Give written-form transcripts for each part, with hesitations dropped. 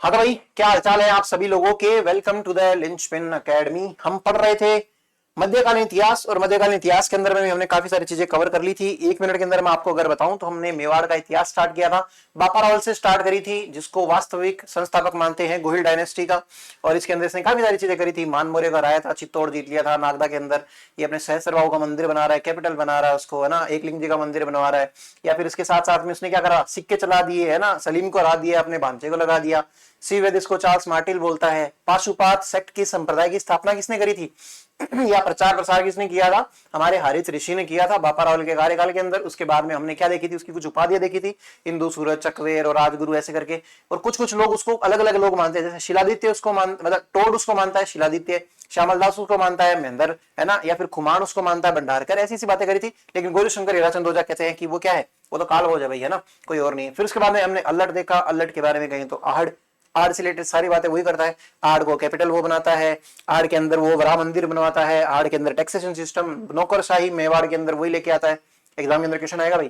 हाँ तो भाई, क्या हालचाल है आप सभी लोगों के। Welcome to the linchpin academy. हम पढ़ रहे थे मध्यकालीन इतिहास, और मध्यकालीन इतिहास के अंदर में हमने काफी सारी चीजें कवर कर ली थी। 1 मिनट के अंदर मैं आपको अगर बताऊं तो हमने मेवाड़ का इतिहास स्टार्ट किया था, बापा रावल से स्टार्ट करी थी, जिसको वास्तविक संस्थापक मानते हैं गोहिल डायनेस्टी का। और इसके अंदर इसने काफी सारी चीजें करी थी। मान मौर्य का राया था, चित्तौड़ जीत लिया था नागदा के अंदर। ये अपने सहस्त्रबाहु का मंदिर बना रहा है, कैपिटल बना रहा है उसको, है ना, एकलिंग जी का मंदिर बनवा रहा है। या फिर इसके साथ साथ में उसने क्या करा, सिक्के चला दिए, है ना, सलीम को हरा दिया, अपने भांजे को लगा दिया। सीवेद इसको चार्ल्स मार्टिल बोलता है। पाशुपात सेक्ट की संप्रदाय की स्थापना किसने करी थी या प्रचार प्रसार किसने किया था? हमारे हरित ऋषि ने किया था बापा रावल के कार्यकाल के अंदर। उसके बाद में हमने क्या देखी थी, उसकी कुछ उपाधियां देखी थी, हिंदू सूरज, चकवेर और राजगुरु ऐसे करके। और कुछ कुछ लोग उसको अलग अलग लोग मानते हैं, जैसे शिलादित्य उसको मतलब टोड उसको मानता है शिलादित्य, श्यामल दास उसको मानता है महेंद्र, है ना, या फिर खुमान उसको मानता है भंडारकर। ऐसी सी बातें करी थी। लेकिन गौरीशंकर हीराचंद ओझा कहते हैं कि वो क्या है, वो तो काल हो जाए भाई, है ना, कोई और नहीं है। फिर उसके बाद में हमने अल्लट देखा। अल्लट के बारे में कहें तो आहड़, आड़ से रिलेटेड सारी बातें वही करता है। आड़ को कैपिटल वो बनाता है, आड़ के अंदर वो वरा मंदिर बनवाता है, आड़ के अंदर टैक्सेशन सिस्टम, नौकरशाही मेवाड़ के अंदर वही लेके आता है। एग्जाम के अंदर क्वेश्चन आएगा भाई।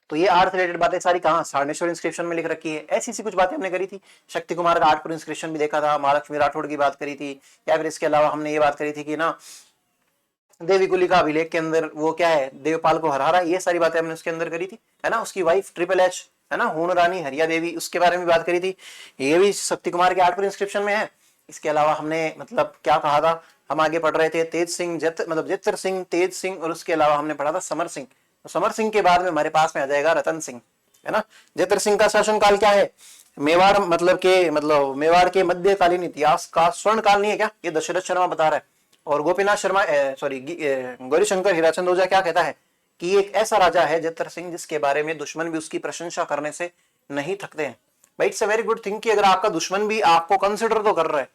तो ये आर्ट रिलेटेड बातें सारी कहाँ, सारनेश्वर इंस्क्रिप्शन में लिख रखी है। ऐसी सी कुछ बातें हमने करी थी। शक्ति कुमार का आर्टपुर इंस्क्रिप्शन भी देखा था, महालक्ष्मी राठौड़ की बात करी थी। या फिर इसके अलावा हमने ये बात करी थी कि ना, देवी कुली का अभिलेख के अंदर वो क्या है, देवपाल को हरा रहा है। ये सारी बातें हमने उसके अंदर करी थी, है ना। उसकी वाइफ ट्रिपल एच, है ना, हूण रानी हरिया देवी, उसके बारे में बात करी थी। ये भी शक्ति कुमार के आर्टपुर इंस्क्रिप्शन में है। इसके अलावा हमने मतलब क्या कहा था, हम आगे पढ़ रहे थे तेज सिंह, मतलब जेतर सिंह, तेज सिंह, और उसके अलावा हमने पढ़ा था समर सिंह। तो समर सिंह के बाद में हमारे पास में आ जाएगा रतन सिंह, है ना। जेतर सिंह का शासन काल क्या है, मेवाड़ मतलब मेवाड़ के मध्यकालीन इतिहास का स्वर्ण काल नहीं है क्या, ये दशरथ शर्मा बता रहा है। और गोपीनाथ शर्मा सॉरी गौरीशंकर हीराचंद ओझा क्या कहता है कि एक ऐसा राजा है जेतर सिंह जिसके बारे में दुश्मन भी उसकी प्रशंसा करने से नहीं थकते हैं। भाई it's a very good thing कि अगर आपका दुश्मन भी आपको कंसिडर तो कर रहा है,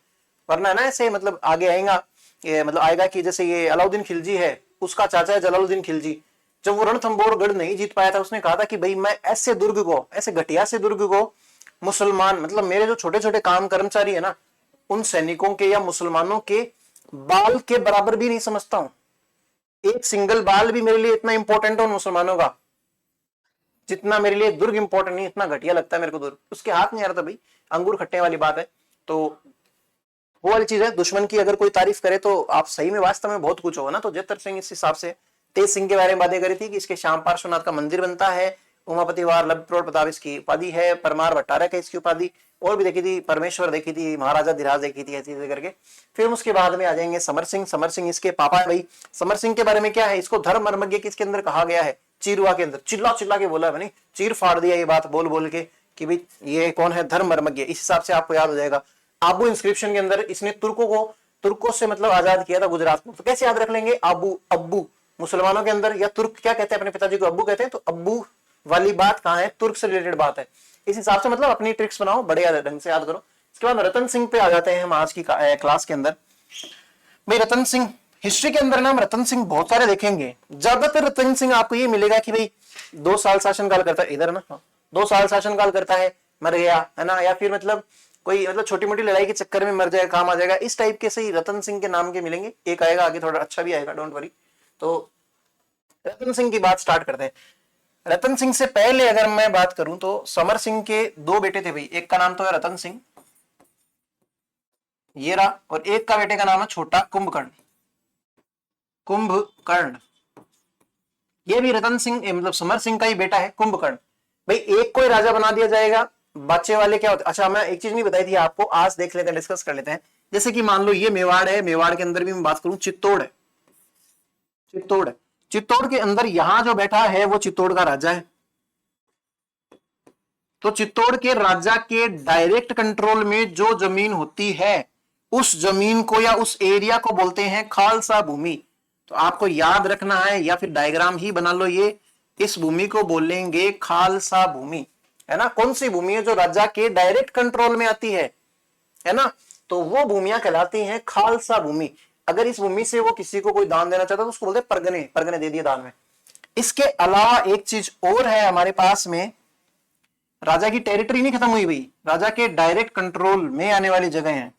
वरना ना ऐसे मतलब आगे आएगा, ये मतलब आएगा कि जैसे ये अलाउद्दीन खिलजी है, उसका चाचा है जलालुद्दीन खिलजी। जब वो रणथंबोर नहीं जीत पाया था, उसने कहा था कि भाई मैं ऐसे दुर्ग को, ऐसे घटिया से दुर्ग को मुसलमान, मतलब मेरे जो छोटे छोटे काम कर्मचारी है ना, उन सैनिकों के या मुसलमानों के बाल के बराबर भी नहीं समझता हूं। एक सिंगल बाल भी मेरे लिए इतना इंपॉर्टेंट हो मुसलमानों का, जितना मेरे लिए दुर्ग इंपॉर्टेंट नहीं। इतना घटिया लगता है मेरे को दुर्ग। उसके हाथ नहीं आ रहा था भाई, अंगूर खट्टे वाली बात है। तो वो वाली चीज है, दुश्मन की अगर कोई तारीफ करे तो आप सही में वास्तव में बहुत कुछ हो ना। तो जेतर सिंह इस हिसाब से, तेज सिंह के बारे में बातें करी थी कि इसके श्याम पार्श्वनाथ का मंदिर बनता है, उमापति वार लभ्य प्रताप इसकी उपाधि है, परमार भट्टारक है इसकी उपाधि। और भी देखी थी, परमेश्वर देखी थी, महाराजा धीराज देखी थी, ऐसी चीजें करके। फिर उसके बाद में आ जाएंगे समर सिंह। समर सिंह इसके पापा है भाई। समर सिंह के बारे में क्या है, इसको धर्म मर्मज्ञ किसके अंदर कहा गया है, चीरुआ के अंदर। चिल्ला चिल्ला के बोला है भाई, चीर फाड़ दिया ये बात बोल बोल के कि भाई ये कौन है, धर्म मर्मज्ञ। इस हिसाब से आपको याद हो जाएगा। आबू इंस्क्रिप्शन के अंदर इसने तुर्कों से मतलब आजाद किया था गुजरात को। तो कैसे याद रख लेंगे, आबू, अब्बू मुसलमानों के अंदर, या तुर्क क्या कहते हैं अपने पिताजी को, अब्बू कहते हैं। तो अब्बू वाली बात कहाँ है, तुर्क से रिलेटेड बात है। इस हिसाब से मतलब अपनी ट्रिक्स बनाओ, बड़े ढंग से याद करो। इसके बाद रतन सिंह पे आ जाते हैं हम आज की क्लास के अंदर। भाई रतन सिंह, हिस्ट्री के अंदर ना हम रतन सिंह बहुत सारे देखेंगे। ज्यादातर रतन सिंह आपको ये मिलेगा कि भाई 2 साल शासनकाल करता है, इधर ना 2 साल शासनकाल करता है, मर गया, है ना, या फिर मतलब कोई मतलब छोटी मोटी लड़ाई के चक्कर में मर जाए, काम आ जाएगा, इस टाइप के सही रतन सिंह के नाम के मिलेंगे। एक आएगा आगे, थोड़ा अच्छा भी आएगा, डोंट वरी। तो रतन सिंह की बात स्टार्ट करते हैं। रतन सिंह से पहले अगर मैं बात करूं तो समर सिंह के 2 बेटे थे भाई। एक का नाम तो है रतन सिंह, ये रहा, और एक का बेटे का नाम है छोटा कुंभकर्ण। कुंभकर्ण ये भी रतन सिंह मतलब समर सिंह का ही बेटा है, कुंभकर्ण। भाई एक को ही राजा बना दिया जाएगा, बच्चे वाले क्या होते। अच्छा मैं एक चीज नहीं बताई थी आपको, आज देख लेते हैं, डिस्कस कर लेते हैं। जैसे कि मान लो ये मेवाड़ है, मेवाड़ के अंदर भी मैं बात करूं, चित्तौड़ है, चित्तौड़ है। चित्तौड़ के अंदर यहां जो बैठा है वो चित्तौड़ का राजा है। तो चित्तौड़ के राजा के डायरेक्ट कंट्रोल में जो जमीन होती है, उस जमीन को या उस एरिया को बोलते हैं खालसा भूमि। तो आपको याद रखना है, या फिर डायग्राम ही बना लो ये, इस भूमि को बोलेंगे खालसा भूमि, है ना। कौन सी भूमि है, जो राजा के डायरेक्ट कंट्रोल में आती है ना। तो वो भूमियां कहलाती हैं खालसा भूमि। अगर इस भूमि से वो किसी को कोई दान देना चाहता है तो उसको बोलते हैं परगने, परगने दे दिए दान में। इसके अलावा एक चीज और है हमारे पास में, राजा की टेरिटरी नहीं खत्म हुई भाई, राजा के डायरेक्ट कंट्रोल में आने वाली जगह है।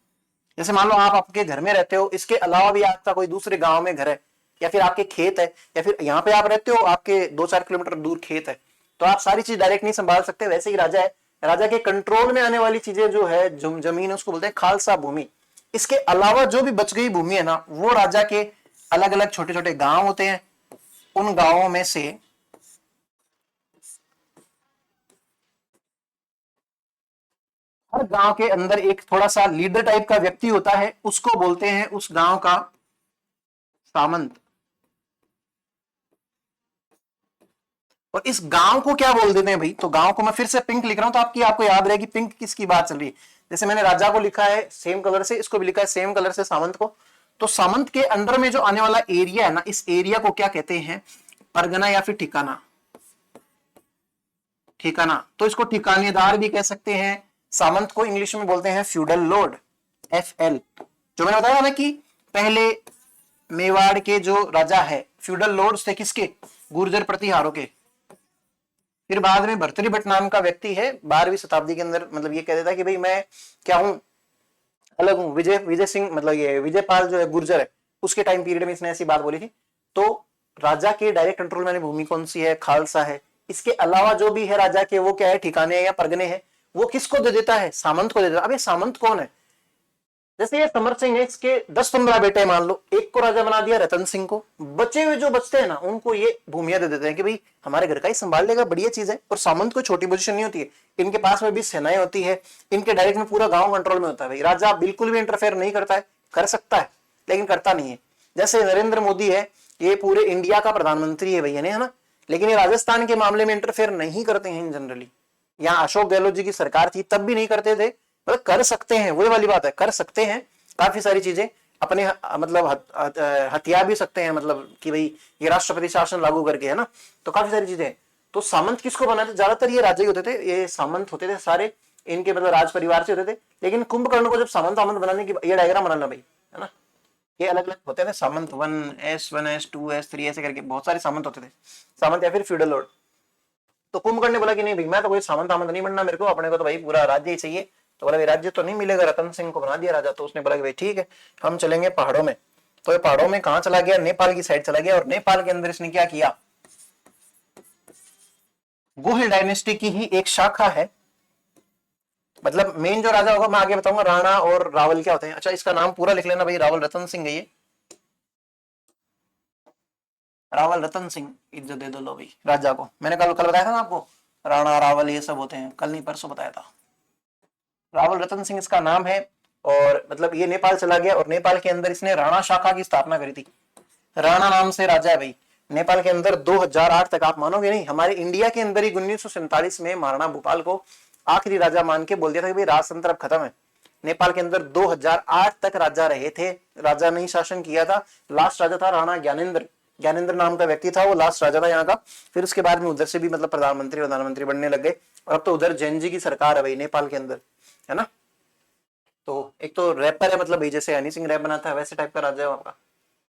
जैसे मान लो आप आपके घर में रहते हो, इसके अलावा भी आपका कोई दूसरे गांव में घर है, या फिर आपके खेत है, या फिर यहाँ पे आप रहते हो, आपके 2-4 किलोमीटर दूर खेत है। तो आप सारी चीज डायरेक्ट नहीं संभाल सकते। वैसे ही राजा है, राजा के कंट्रोल में आने वाली चीजें जो है जमीन उसको बोलते हैं खालसा भूमि। इसके अलावा जो भी बच गई भूमि है ना, वो राजा के अलग अलग छोटे छोटे गांव होते हैं। उन गांवों में से हर गांव के अंदर एक थोड़ा सा लीडर टाइप का व्यक्ति होता है, उसको बोलते हैं उस गांव का सामंत। और इस गांव को क्या बोल देते हैं भाई, तो गांव को मैं फिर से पिंक लिख रहा हूं, तो आपको याद रहेगी पिंक किसकी बात चल रही है। जैसे मैंने राजा को लिखा है सेम कलर से, इसको भी लिखा है सेम कलर से सामंत को। तो सामंत के अंडर में जो आने वाला एरिया है ना, इस एरिया को क्या कहते हैं, परगना या फिर ठिकाना। ठिकाना, तो इसको ठिकानेदार भी कह सकते हैं। सामंत को इंग्लिश में बोलते हैं फ्यूडल लॉर्ड, FL। जो मैंने बताया ना कि पहले मेवाड़ के जो राजा है फ्यूडल लॉर्ड्स थे किसके, गुर्जर प्रतिहारों के। फिर बाद में भर्तृहरि भट्ट नाम का व्यक्ति है 12वीं शताब्दी के अंदर, मतलब ये कह देता है कि भाई मैं क्या हूं, अलग हूं। विजय सिंह, मतलब ये विजयपाल जो है गुर्जर है, उसके टाइम पीरियड में इसने ऐसी बात बोली थी। तो राजा के डायरेक्ट कंट्रोल में भूमि कौन सी है, खालसा है। इसके अलावा जो भी है राजा के, वो क्या है, ठिकाने या परगने हैं, वो किसको दे देता है, सामंत को दे देता है। अब ये सामंत कौन है, जैसे ये समर सिंह है, इसके 10-15 बेटे मान लो, एक को राजा बना दिया रतन सिंह को, बचे हुए जो बचते हैं ना उनको ये भूमिया दे देते हैं कि भाई हमारे घर का ही संभाल लेगा, बढ़िया चीज है। और सामंत को छोटी पोजीशन नहीं होती है, इनके पास में भी सेनाएं होती है, इनके डायरेक्ट में पूरा गांव कंट्रोल में होता है। भाई राजा बिल्कुल भी इंटरफेयर नहीं करता है, कर सकता है लेकिन करता नहीं है। जैसे नरेंद्र मोदी है, ये पूरे इंडिया का प्रधानमंत्री है भैया, है ना, लेकिन ये राजस्थान के मामले में इंटरफेयर नहीं करते हैं जनरली। यहाँ अशोक गहलोत जी की सरकार थी तब भी नहीं करते थे, मतलब कर सकते हैं, वही वाली बात है, कर सकते हैं काफी सारी चीजें अपने मतलब हथिया भी सकते हैं, मतलब कि भाई ये राष्ट्रपति शासन लागू करके, है ना, तो काफी सारी चीजें। तो सामंत किसको बनाते, ज्यादातर ये राजा ही होते थे, ये सामंत होते थे सारे, इनके मतलब राज परिवार से होते थे। लेकिन कुंभकर्ण को जब सामंत बनाने की, ये डायग्राम बनाना भाई, है ना, ये अलग अलग होते थे सामंत, 1S1 S2 S3 ऐसे करके बहुत सारे सामंत होते थे, सामंत या फिर फ्यूडल लॉर्ड। तो कुंभकर्ण ने बोला कि नहीं भाई मैं तो कोई सामंत नहीं बनना मेरे को, अपने को तो भाई पूरा राज्य ही चाहिए। तो बोला राज्य तो नहीं मिलेगा, रतन सिंह को बना दिया राजा। तो उसने बोला कि भाई ठीक है हम चलेंगे पहाड़ों में। तो ये पहाड़ों में कहां चला गया, नेपाल की साइड चला गया। और नेपाल के अंदर इसने क्या किया, गुहिल डायनेस्टी की ही एक शाखा है, मतलब मेन जो राजा होगा मैं आगे बताऊंगा, राणा और रावल क्या होते हैं। अच्छा इसका नाम पूरा लिख लेना भाई, रावल रतन सिंह है ये, रावल रतन सिंह, इज्जत दे दो लो भाई राजा को। मैंने कल बताया था ना आपको, राणा रावल ये सब होते हैं, कल नहीं परसों बताया था। रावल रतन सिंह इसका नाम है। और मतलब ये नेपाल चला गया और नेपाल के अंदर इसने राणा शाखा की स्थापना करी थी। राणा नाम से राजा है भाई नेपाल के अंदर 2008 तक। आप मानोगे नहीं, हमारे इंडिया के अंदर ही 1947 में महाराणा भूपाल को आखिरी राजा मान के बोल दिया था कि भाई राजतंत्र अब खत्म है। नेपाल के अंदर 2008 तक राजा रहे थे, राजा ने ही शासन किया था। लास्ट राजा था राणा ज्ञानेंद्र नाम का व्यक्ति था, वो लास्ट राजा था यहाँ का। फिर उसके बाद में उधर से भी मतलब प्रधानमंत्री बनने लग गए। और अब तो उधर जैन जी की सरकार है भाई नेपाल के अंदर, है ना। तो एक तो रैपर है, मतलब जैसे हनी सिंह रैप बनाता है वैसे टाइप का राजा है आपका,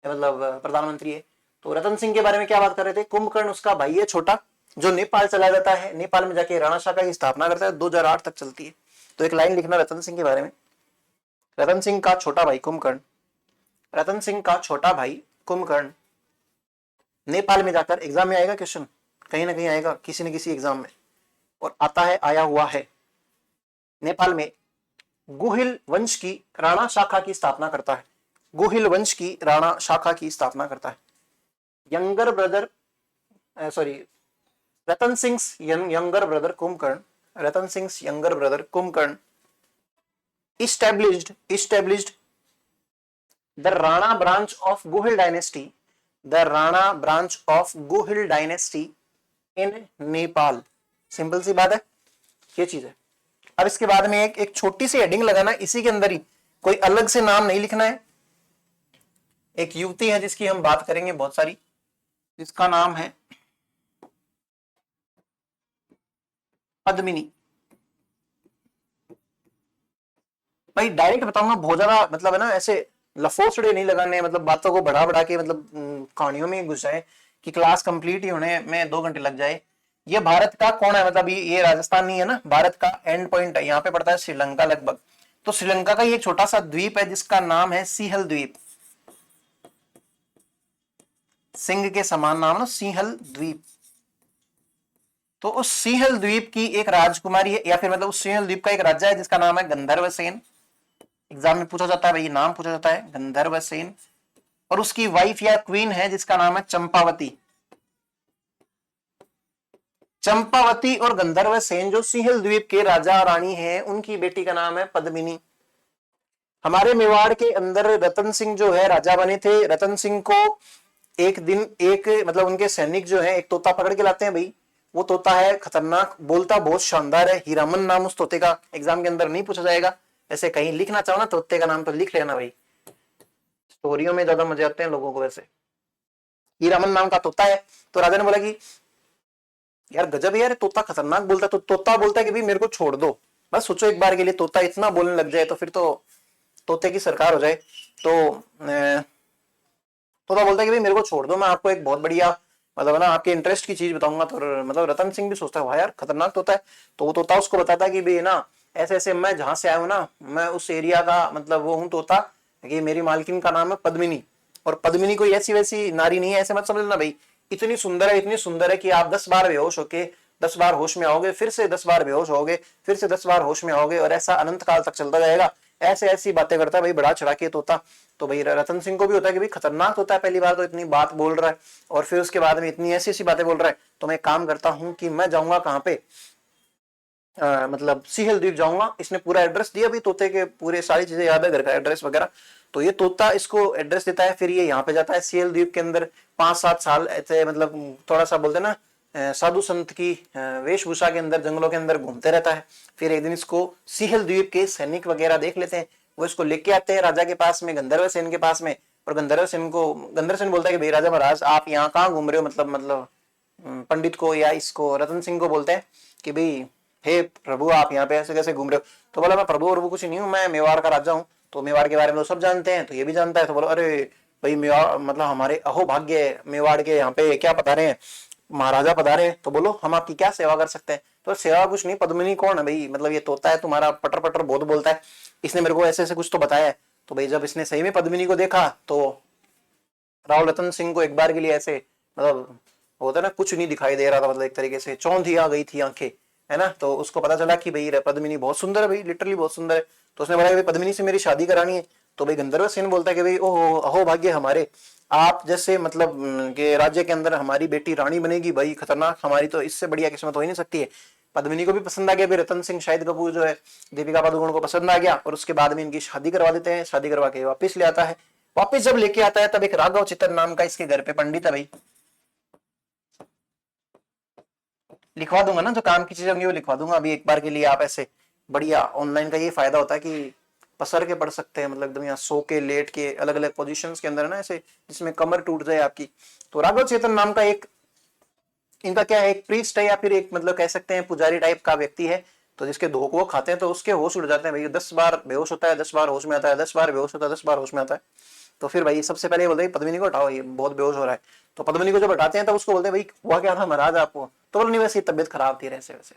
मतलब प्रधानमंत्री है। तो रतन सिंह के बारे में क्या बात कर रहे थे, कुंभकर्ण उसका भाई है छोटा, जो नेपाल चला जाता है, नेपाल में जाके राणा शाखा की स्थापना करता है, 2008 तक चलती है। तो एक लाइन लिखना रतन सिंह के बारे में, रतन सिंह का छोटा भाई कुंभकर्ण, रतन सिंह का छोटा भाई कुंभकर्ण नेपाल में जाकर, एग्जाम में आएगा क्वेश्चन, कहीं ना कहीं आएगा किसी न किसी एग्जाम में, और आता है, आया हुआ है, नेपाल में गुहिल वंश की राणा शाखा की स्थापना करता है। गुहिल वंश की राणा शाखा की स्थापना करता है। Younger brother, sorry, Ratan Singh younger brother Kumbhakarna, Ratan Singh younger brother Kumbhakarna established the Rana branch of Guhil dynasty, the Rana branch of Guhil dynasty in Nepal। Simple सी बात है, ये चीज है। अब इसके बाद में एक छोटी सी हेडिंग लगाना, इसी के अंदर ही, कोई अलग से नाम नहीं लिखना है। एक युवती है जिसकी हम बात करेंगे बहुत सारी, जिसका नाम है पद्मिनी। भाई डायरेक्ट बताऊंगा, बहुत ज्यादा मतलब है ना, ऐसे लफोसड़े नहीं लगाने, मतलब बातों को बढ़ा बढ़ा के, मतलब कहानियों में घुस जाए कि क्लास कंप्लीट ही होने में 2 घंटे लग जाए। ये भारत का कौन है, मतलब ये राजस्थान नहीं है ना, भारत का एंड पॉइंट है, यहाँ पे पड़ता है श्रीलंका लगभग। तो श्रीलंका का ये एक छोटा सा द्वीप है जिसका नाम है सिंहल द्वीप, सिंह के समान नाम ना, सिंहल द्वीप। तो उस सिंहल द्वीप की एक राजकुमारी है, या फिर मतलब उस सिंहल द्वीप का एक राजा है जिसका नाम है गंधर्व सेन। एग्जाम में पूछा जाता है भाई, नाम पूछा जाता है गंधर्व सेन। और उसकी वाइफ या क्वीन है जिसका नाम है चंपावती। चंपावती और गंधर्व सेन जो सिंहल द्वीप के राजा रानी हैं, उनकी बेटी का नाम है पद्मिनी। हमारे मेवाड़ के अंदर रतन सिंह जो है राजा बने थे। रतन सिंह को एक दिन एक मतलब उनके सैनिक जो है एक तोता पकड़ के लाते हैं भाई। वो तोता है खतरनाक, बोलता बहुत शानदार है, हीरामन नाम उस तोते का। एग्जाम के अंदर नहीं पूछा जाएगा, ऐसे कहीं लिखना चाहो ना तोते का नाम तो लिख लेना भाई, स्टोरियों में ज्यादा मजे आते हैं लोगों को। वैसे हीरामन नाम का तोता है। तो राजा ने बोला कि यार गजब है यार, तोता खतरनाक बोलता है। तो तोता बोलता है कि भाई मेरे को छोड़ दो, बस सोचो एक बार के लिए तोता इतना बोलने लग जाए तो फिर तो तोते की सरकार हो जाए। तो तोता बोलता है कि भाई मेरे को छोड़ दो, मैं आपको एक बहुत बढ़िया मतलब ना आपके इंटरेस्ट की चीज बताऊंगा। तो मतलब रतन सिंह भी सोचता है वाह यार खतरनाक तोता है। तो वो तोता उसको बताता है कि भाई ना ऐसे ऐसे मैं जहां से आया हूँ ना, मैं उस एरिया का मतलब वो हूँ तोता, कि मेरी मालकिन का नाम है पद्मिनी। और पद्मिनी कोई ऐसी वैसी नारी नहीं है, ऐसे मत समझ लेना भाई। इतनी सुंदर है, इतनी सुंदर है कि आप 10 बार बेहोश होके 10 बार होश में आओगे, फिर से 10 बार बेहोश होगे, फिर से 10 बार होश में आओगे, और ऐसा अनंत काल तक चलता जाएगा। ऐसे ऐसी बातें करता है भाई, बड़ा चढ़ा के तोता। तो भाई रतन सिंह को भी होता है कि भाई खतरनाक होता है, पहली बार तो इतनी बात बोल रहा है और फिर उसके बाद में इतनी ऐसी ऐसी बातें बोल रहा है। तो मैं एक काम करता हूँ कि मैं जाऊंगा कहाँ पे, मतलब सिंहल द्वीप जाऊंगा। इसने पूरा एड्रेस दिया भी, तोते के पूरे सारी चीजें याद है, घर का एड्रेस वगैरह। तो ये तोता इसको एड्रेस देता है, फिर ये यहाँ पे जाता है सिंहल द्वीप के अंदर। 5-7 साल ऐसे मतलब थोड़ा सा बोलते ना साधु संत की वेशभूषा के अंदर जंगलों के अंदर घूमते रहता है। फिर एक दिन इसको सिंहल द्वीप के सैनिक वगैरह देख लेते हैं, वो इसको लेके आते हैं राजा के पास में, गंधर्व सेन के पास में। और गंधर्व सेन बोलता है कि भाई राजा महाराज आप यहाँ कहाँ घूम रहे हो, मतलब पंडित को या इसको रतन सिंह को बोलते हैं कि भाई हे प्रभु आप यहाँ पे ऐसे कैसे घूम रहे हो। तो बोला मैं प्रभु और वो कुछ नहीं हूँ, मैं मेवाड़ का राजा हूँ। तो मेवाड़ के बारे में तो सब जानते हैं, तो ये भी जानता है। तो बोलो अरे भाई मेवाड़ मतलब हमारे अहो भाग्य मेवाड़ के यहाँ पे क्या पधारे हैं, महाराजा पधारे हैं। तो बोलो हम आपकी क्या सेवा कर सकते हैं। तो सेवा कुछ नहीं, पद्मिनी कौन है भाई, मतलब ये तोता है तुम्हारा, पटर पटर बहुत बोलता है, इसने मेरे को ऐसे ऐसे कुछ तो बताया है। तो भाई जब इसने सही में पद्मिनी को देखा तो राव रतन सिंह को एक बार के लिए ऐसे मतलब होता है ना कुछ नहीं दिखाई दे रहा था, मतलब एक तरीके से चौंध ही आ गई थी आंखें, है ना। तो उसको पता चला कि भाई पद्मिनी बहुत सुंदर है भाई, लिटरली बहुत सुंदर है। तो उसने बोला कि भाई पद्मिनी से मेरी शादी करानी है। तो भाई गंधर्व सेन बोलता है कि भाई ओहो अहो भाग्य हमारे, आप जैसे मतलब के राज्य के अंदर हमारी बेटी रानी बनेगी भाई, खतरनाक, हमारी तो इससे बढ़िया किस्मत हो ही नहीं सकती है। पद्मिनी को भी पसंद आ गया भाई रतन सिंह, शाहिद कपूर जो है दीपिका पादुकोण को पसंद आ गया, और उसके बाद में इनकी शादी करवा देते हैं। शादी करवा के वापिस ले आता है। वापिस जब लेके आता है तब एक राघव चितन नाम का इसके घर पे पंडित है भाई। लिखवा दूंगा ना, जो काम की चीजें होंगी वो लिखवा दूंगा अभी एक बार के लिए। आप ऐसे बढ़िया ऑनलाइन का ये फायदा होता है कि पसर के पढ़ सकते हैं, मतलब एकदम यहाँ सो के लेट के अलग अलग पोजीशंस के अंदर ना, ऐसे जिसमें कमर टूट जाए आपकी। तो राघव चेतन नाम का एक इनका क्या है, एक प्रीस्ट है या फिर एक मतलब कह सकते हैं पुजारी टाइप का व्यक्ति है। तो जिसके धोख वो खाते हैं तो उसके होश उड़ जाते हैं भाई। 10 बार बेहोश होता है, 10 बार होश में आता है, 10 बार बेहोश होता है, 10 बार होश में आता है। तो फिर भाई सबसे पहले बोलते हैं पद्मिनी को हटाओ, ये बहुत बेहोश हो रहा है। तो पद्मिनी को जब हटाते हैं तब उसको बोलते हैं भाई हुआ क्या था महाराज आपको। तो बोल नहीं वैसे तबियत खराब थी ऐसे वैसे।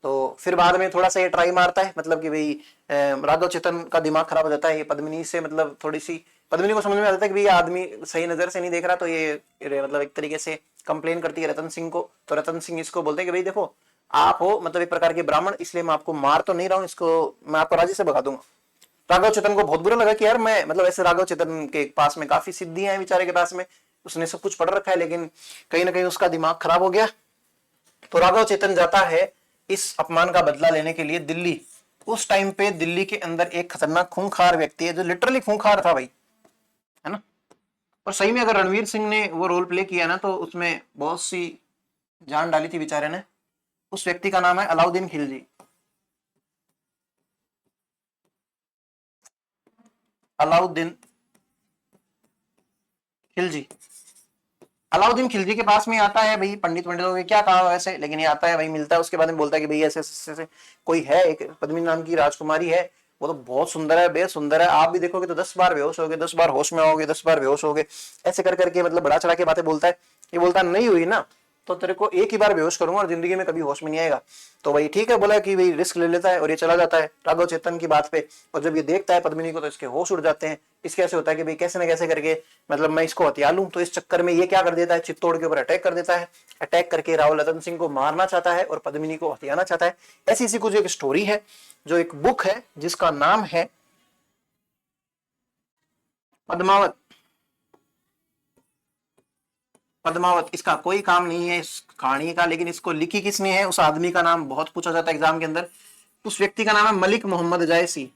तो फिर बाद में थोड़ा सा ये ट्राई मारता है, मतलब कि भाई राघव चेतन का दिमाग खराब हो जाता है। ये पद्मिनी से मतलब थोड़ी सी पद्मिनी को समझ में आता है कि भाई आदमी सही नजर से नहीं देख रहा। तो ये मतलब एक तरीके से कंप्लेन करती है रतन सिंह को। तो रतन सिंह इसको बोलते हैं कि भाई देखो आप हो मतलब एक प्रकार के ब्राह्मण, इसलिए मैं आपको मार तो नहीं रहा हूँ, इसको मैं आपको राज्य से भगा दूंगा। राघव चेतन को बहुत बुरा लगा कि यार मैं मतलब ऐसे राघव चेतन के पास में काफी सिद्धियां हैं बेचारे के पास में, उसने सब कुछ पढ़ रखा है, लेकिन कहीं ना कहीं उसका दिमाग खराब हो गया। तो राघव चेतन जाता है इस अपमान का बदला लेने के लिए दिल्ली। उस टाइम पे दिल्ली के अंदर एक खतरनाक खूंखार व्यक्ति है जो लिटरली खूंखार था भाई, है ना। और सही में अगर रणवीर सिंह ने वो रोल प्ले किया ना तो उसमें बहुत सी जान डाली थी बेचारे ने। उस व्यक्ति का नाम है अलाउद्दीन खिलजी। अलाउद्दीन खिलजी। अलाउद्दीन खिलजी के पास में आता है भाई, पंडितों के क्या कहा वैसे, लेकिन ये आता है भाई, मिलता है, उसके बाद में बोलता है कि भाई ऐसे ऐसे कोई है एक पद्मिनी नाम की राजकुमारी है, वो तो बहुत सुंदर है, बेहद सुंदर है, आप भी देखोगे तो 10 बार बेहोश होगे, 10 बार होश में आओगे, 10 बार बेहोश होगे, ऐसे कर करके मतलब बड़ा चढ़ा के बातें बोलता है। ये बोलता नहीं हुई ना तो तेरे को एक ही बार बेहोश करूंगा और जिंदगी में कभी होश में नहीं आएगा। तो भाई ठीक है, बोला कि भाई रिस्क ले लेता है और ये चला जाता है राघव चेतन की बात पे। और जब ये देखता है पद्मिनी को तो इसके होश उड़ जाते हैं। इसके ऐसे होता है कि भाई कैसे ना कैसे करके मतलब मैं इसको हथिया लूं। तो इस चक्कर में ये क्या कर देता है, चित्तौड़ के ऊपर अटैक कर देता है। अटैक करके राव रतन सिंह को मारना चाहता है और पद्मिनी को हथियाना चाहता है। ऐसी ऐसी कुछ एक स्टोरी है, जो एक बुक है जिसका नाम है पद्मावत। पद्मावत इसका कोई काम नहीं है इस कहानी का, लेकिन इसको लिखी किसने है, उस आदमी का नाम बहुत पूछा जाता है एग्जाम के अंदर। उस व्यक्ति का नाम है मलिक मोहम्मद जायसी।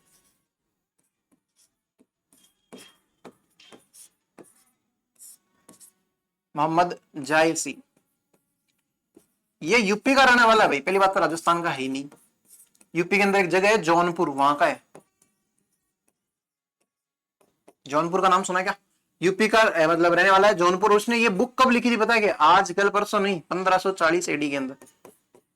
मोहम्मद जायसी ये यूपी का रहने वाला है भाई। पहली बात तो राजस्थान का है ही नहीं। यूपी के अंदर एक जगह है जौनपुर, वहां का है। जौनपुर का नाम सुना है क्या? यूपी का मतलब रहने वाला है जौनपुर। उसने ये बुक कब लिखी थी पता है क्या? आज कल परसों नहीं, 1540 एडी के अंदर।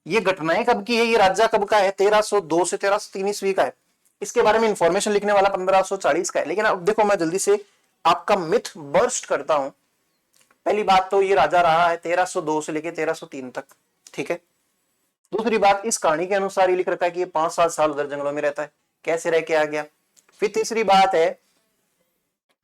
ये घटनाएं कब की है, ये राज्य कब का है? 1302 से 1303 ईस्वी का है। इसके बारे में इंफॉर्मेशन लिखने वाला 1540 का है। लेकिन अब देखो, मैं जल्दी से आपका मिथ बर्स्ट करता हूं। पहली बात तो ये राजा रहा है 1302 से लेकर 1303 तक, ठीक है। दूसरी बात, इस कहानी के अनुसार ये लिख रखा है कि ये 5-7 साल उधर जंगलों में रहता है, कैसे रह के आ गया। फिर तीसरी बात है,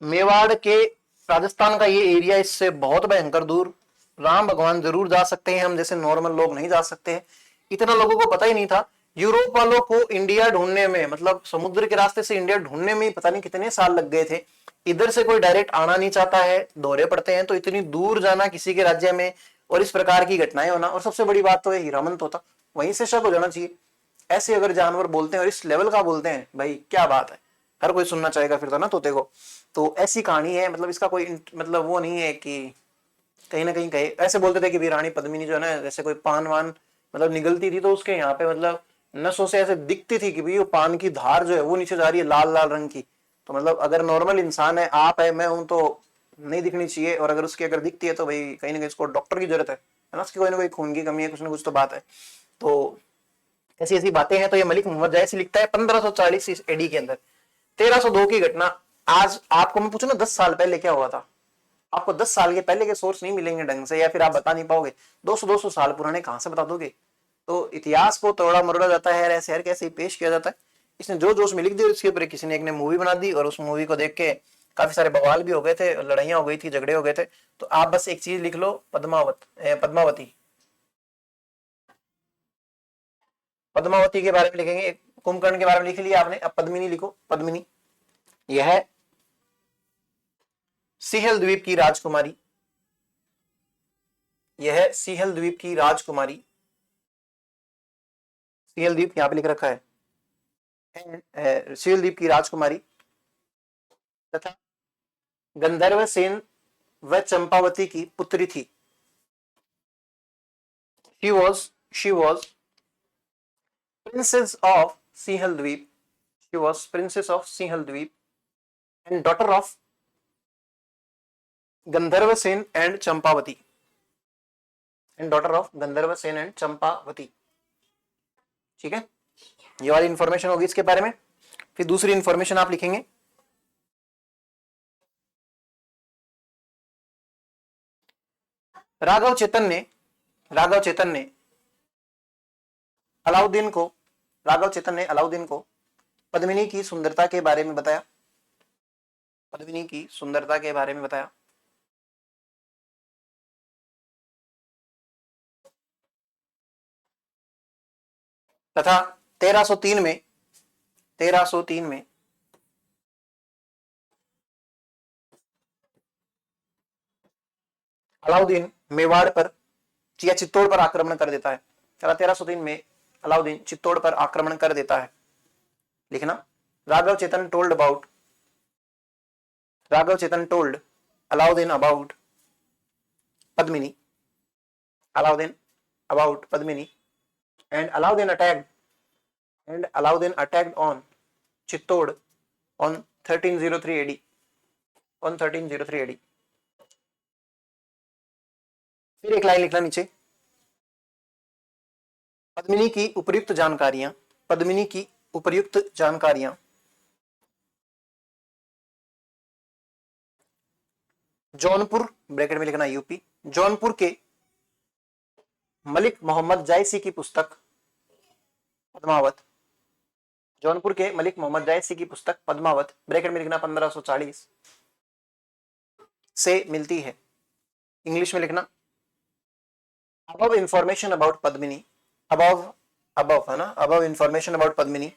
मेवाड़ के राजस्थान का ये एरिया इससे बहुत भयंकर दूर, राम भगवान जरूर जा सकते हैं, हम जैसे नॉर्मल लोग नहीं जा सकते हैं। इतना लोगों को पता ही नहीं था। यूरोप वालों को इंडिया ढूंढने में, मतलब समुद्र के रास्ते से इंडिया ढूंढने में पता नहीं कितने साल लग गए थे। इधर से कोई डायरेक्ट आना नहीं चाहता है, दौरे पड़ते हैं, तो इतनी दूर जाना किसी के राज्य में और इस प्रकार की घटनाएं होना। और सबसे बड़ी बात तो है हीरामन तोता, वहीं से शक हो जाना चाहिए। ऐसे अगर जानवर बोलते हैं और इस लेवल का बोलते हैं, भाई क्या बात है, हर कोई सुनना चाहेगा फिर तो ना तोते को। तो ऐसी कहानी है, मतलब इसका कोई मतलब वो नहीं है कि कहीं ना कहीं कहे। ऐसे बोलते थे कि भी रानी पद्मिनी जो है ना, जैसे कोई पान वान मतलब निगलती थी तो उसके यहाँ पे मतलब नसों से ऐसे दिखती थी कि भाई वो पान की धार जो है वो नीचे जा रही है लाल लाल रंग की। तो मतलब अगर नॉर्मल इंसान है, आप है, मैं हूं, तो नहीं दिखनी चाहिए। और अगर उसकी अगर दिखती है तो भाई कहीं ना कहीं इसको डॉक्टर की जरूरत है ना, उसकी कोई ना कोई खून की कमी है, कुछ ना कुछ तो बात है। तो ऐसी ऐसी बातें हैं। तो ये मलिक मोहम्मद जायसी लिखता है 1540 एडी के अंदर। 1302 की घटना, आज आपको मैं पूछू ना 10 साल पहले क्या हुआ था, आपको 10 साल के पहले के सोर्स नहीं मिलेंगे ढंग से, या फिर आप बता नहीं पाओगे। 200-200 साल पुराने कहां से बता दोगे? तो इतिहास को तोड़ा मरोड़ा जाता है, ऐसे हर कैसे ही पेश किया जाता है। इसने जो जोश में लिख दिया, उसके ऊपर किसी ने एक ने मूवी बना दी, और उस मूवी को देख के काफी सारे बवाल भी हो गए थे, लड़ाइयां हो गई थी, झगड़े हो गए थे। तो आप बस एक चीज लिख लो, पद्मावती। पद्मावती के बारे में लिखेंगे, कुंभकर्ण के बारे में लिख लिया आपने, अब पद्मिनी लिखो। पद्मिनी यह सिहल द्वीप की राजकुमारी, यह सिहल द्वीप की राजकुमारी, सिहल द्वीप यहां पे लिख रखा है, सिहल द्वीप की राजकुमारी तथा गंधर्व सेन व चंपावती की पुत्री थी। She was princess of Singhal Dweep, she was princess of Singhal Dweep and daughter of Gandharv Sen and Champavati, and daughter of Gandharv Sen and Champavati. ठीक है, ये वाली इंफॉर्मेशन होगी इसके बारे में। फिर दूसरी इंफॉर्मेशन आप लिखेंगे, राघव चेतन ने अलाउद्दीन को पद्मिनी की सुंदरता के बारे में बताया, पद्मिनी की सुंदरता के बारे में बताया। तथा 1303 में अलाउद्दीन मेवाड़ पर या चित्तौड़ पर आक्रमण कर देता है। 1303 में अलाउद्दीन चित्तौड़ पर आक्रमण कर देता है। लिखना, Raghav Chetan told Alauddin about Padmini, and Alauddin attacked on Chittor on 1303 AD. फिर एक लाइन लिखना नीचे, पद्मिनी की उपर्युक्त जानकारियां जौनपुर, ब्रैकेट में लिखना यूपी, जौनपुर के मलिक मोहम्मद जायसी की पुस्तक पद्मावत, जौनपुर के मलिक मोहम्मद जायसी की पुस्तक पद्मावत ब्रैकेट में लिखना 1540 से मिलती है। इंग्लिश में लिखना above information about Padmini, above है ना, above information about Padmini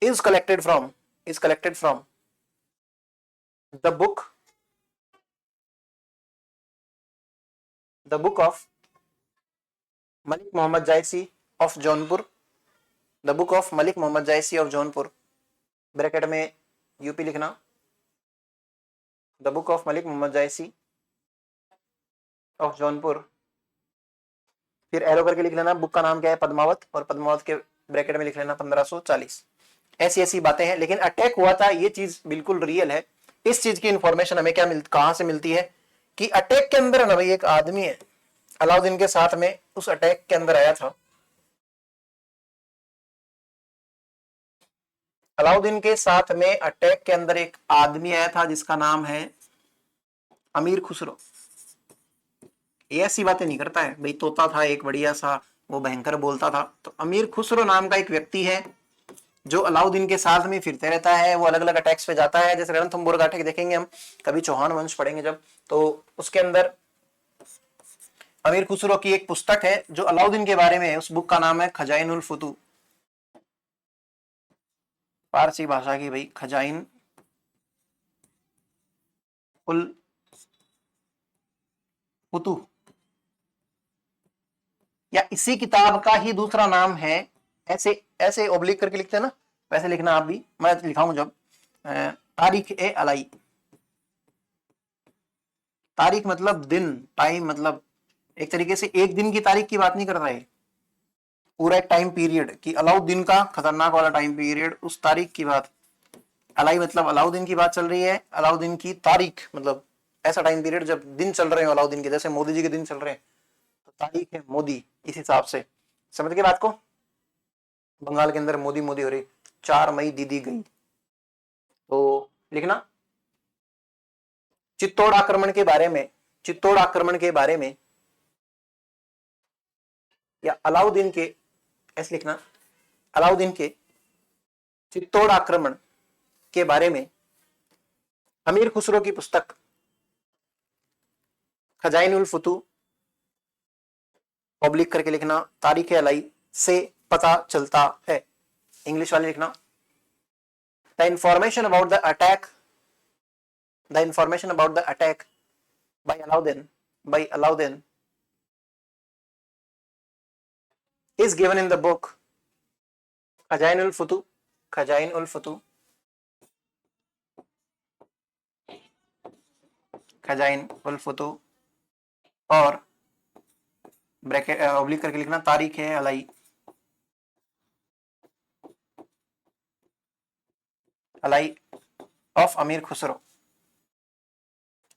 is collected from the book of Malik Mohammad Jaisi of Jaunpur, the book of Malik Mohammad Jaisi of Jaunpur bracket में यूपी लिखना, the book of Malik Mohammad Jaisi of Jaunpur, फिर arrow करके लिख लेना book का नाम क्या है, पद्मावत, और पद्मावत के ब्रैकेट में लिख लेना 1540। ऐसी ऐसी बातें हैं, लेकिन अटैक हुआ था ये चीज बिल्कुल रियल है। इस चीज की इंफॉर्मेशन हमें कहां से मिलती है कि अटैक के अंदर ना भाई एक आदमी है, अलाउद्दीन के साथ में उस अटैक के अंदर आया था। अलाउद्दीन के साथ में अटैक के अंदर एक आदमी आया था जिसका नाम है अमीर खुसरो। ये ऐसी बातें नहीं करता है भाई, तोता था एक बढ़िया सा, वो भयंकर बोलता था। तो अमीर खुसरो नाम का एक व्यक्ति है जो अलाउद्दीन के साथ में फिरते रहता है, वो अलग अलग अटैक्स पे जाता है। जैसे रणथंबोर का अटैक देखेंगे हम कभी, चौहान वंश पढ़ेंगे जब, तो उसके अंदर अमीर खुसरो की एक पुस्तक है जो अलाउद्दीन के बारे में है। उस बुक का नाम है खजाइन उल फुतू, फारसी भाषा की भाई, खजाइन उल फुतू, या इसी किताब का ही दूसरा नाम है, ऐसे ऐसे ओब्लिक करके लिखते हैं ना, वैसे लिखना आप भी, मैं लिखाऊं जब, तारीख ए अलाई। तारीख मतलब दिन, टाइम मतलब एक तरीके से एक दिन की तारीख की बात नहीं कर रहा है, पूरा एक टाइम पीरियड कि अलाउद्दीन का खतरनाक वाला टाइम पीरियड, उस तारीख की बात। अलाई मतलब अलाउद्दीन की बात चल रही है, अलाउद्दीन की तारीख मतलब ऐसा टाइम पीरियड जब दिन चल रहे हो अलाउद्दीन के, जैसे मोदी जी के दिन चल रहे हैं तो तारीख है मोदी, इस हिसाब से। समझ के बात को? बंगाल के अंदर मोदी मोदी हो रही, 4 मई दीदी गई, तो लिखना चित्तौड़ आक्रमण के बारे में, चित्तौड़ आक्रमण के बारे में, या अलाउद्दीन के, ऐसे लिखना, अलाउद्दीन के चित्तौड़ आक्रमण के बारे में अमीर खुसरो की पुस्तक खजाइन उल फुतू पब्लिक करके लिखना, तारीख अलाई से पता चलता है। इंग्लिश वाले लिखना the information about the attack, the information about the attack by Alauddin is given in the book Khazain ul Futuh, Khazain ul Futuh, Khazain ul Futuh, और ब्रैकेट ओब्लिक करके लिखना तारीख है अलाई, अलाई ऑफ अमीर खुसरो।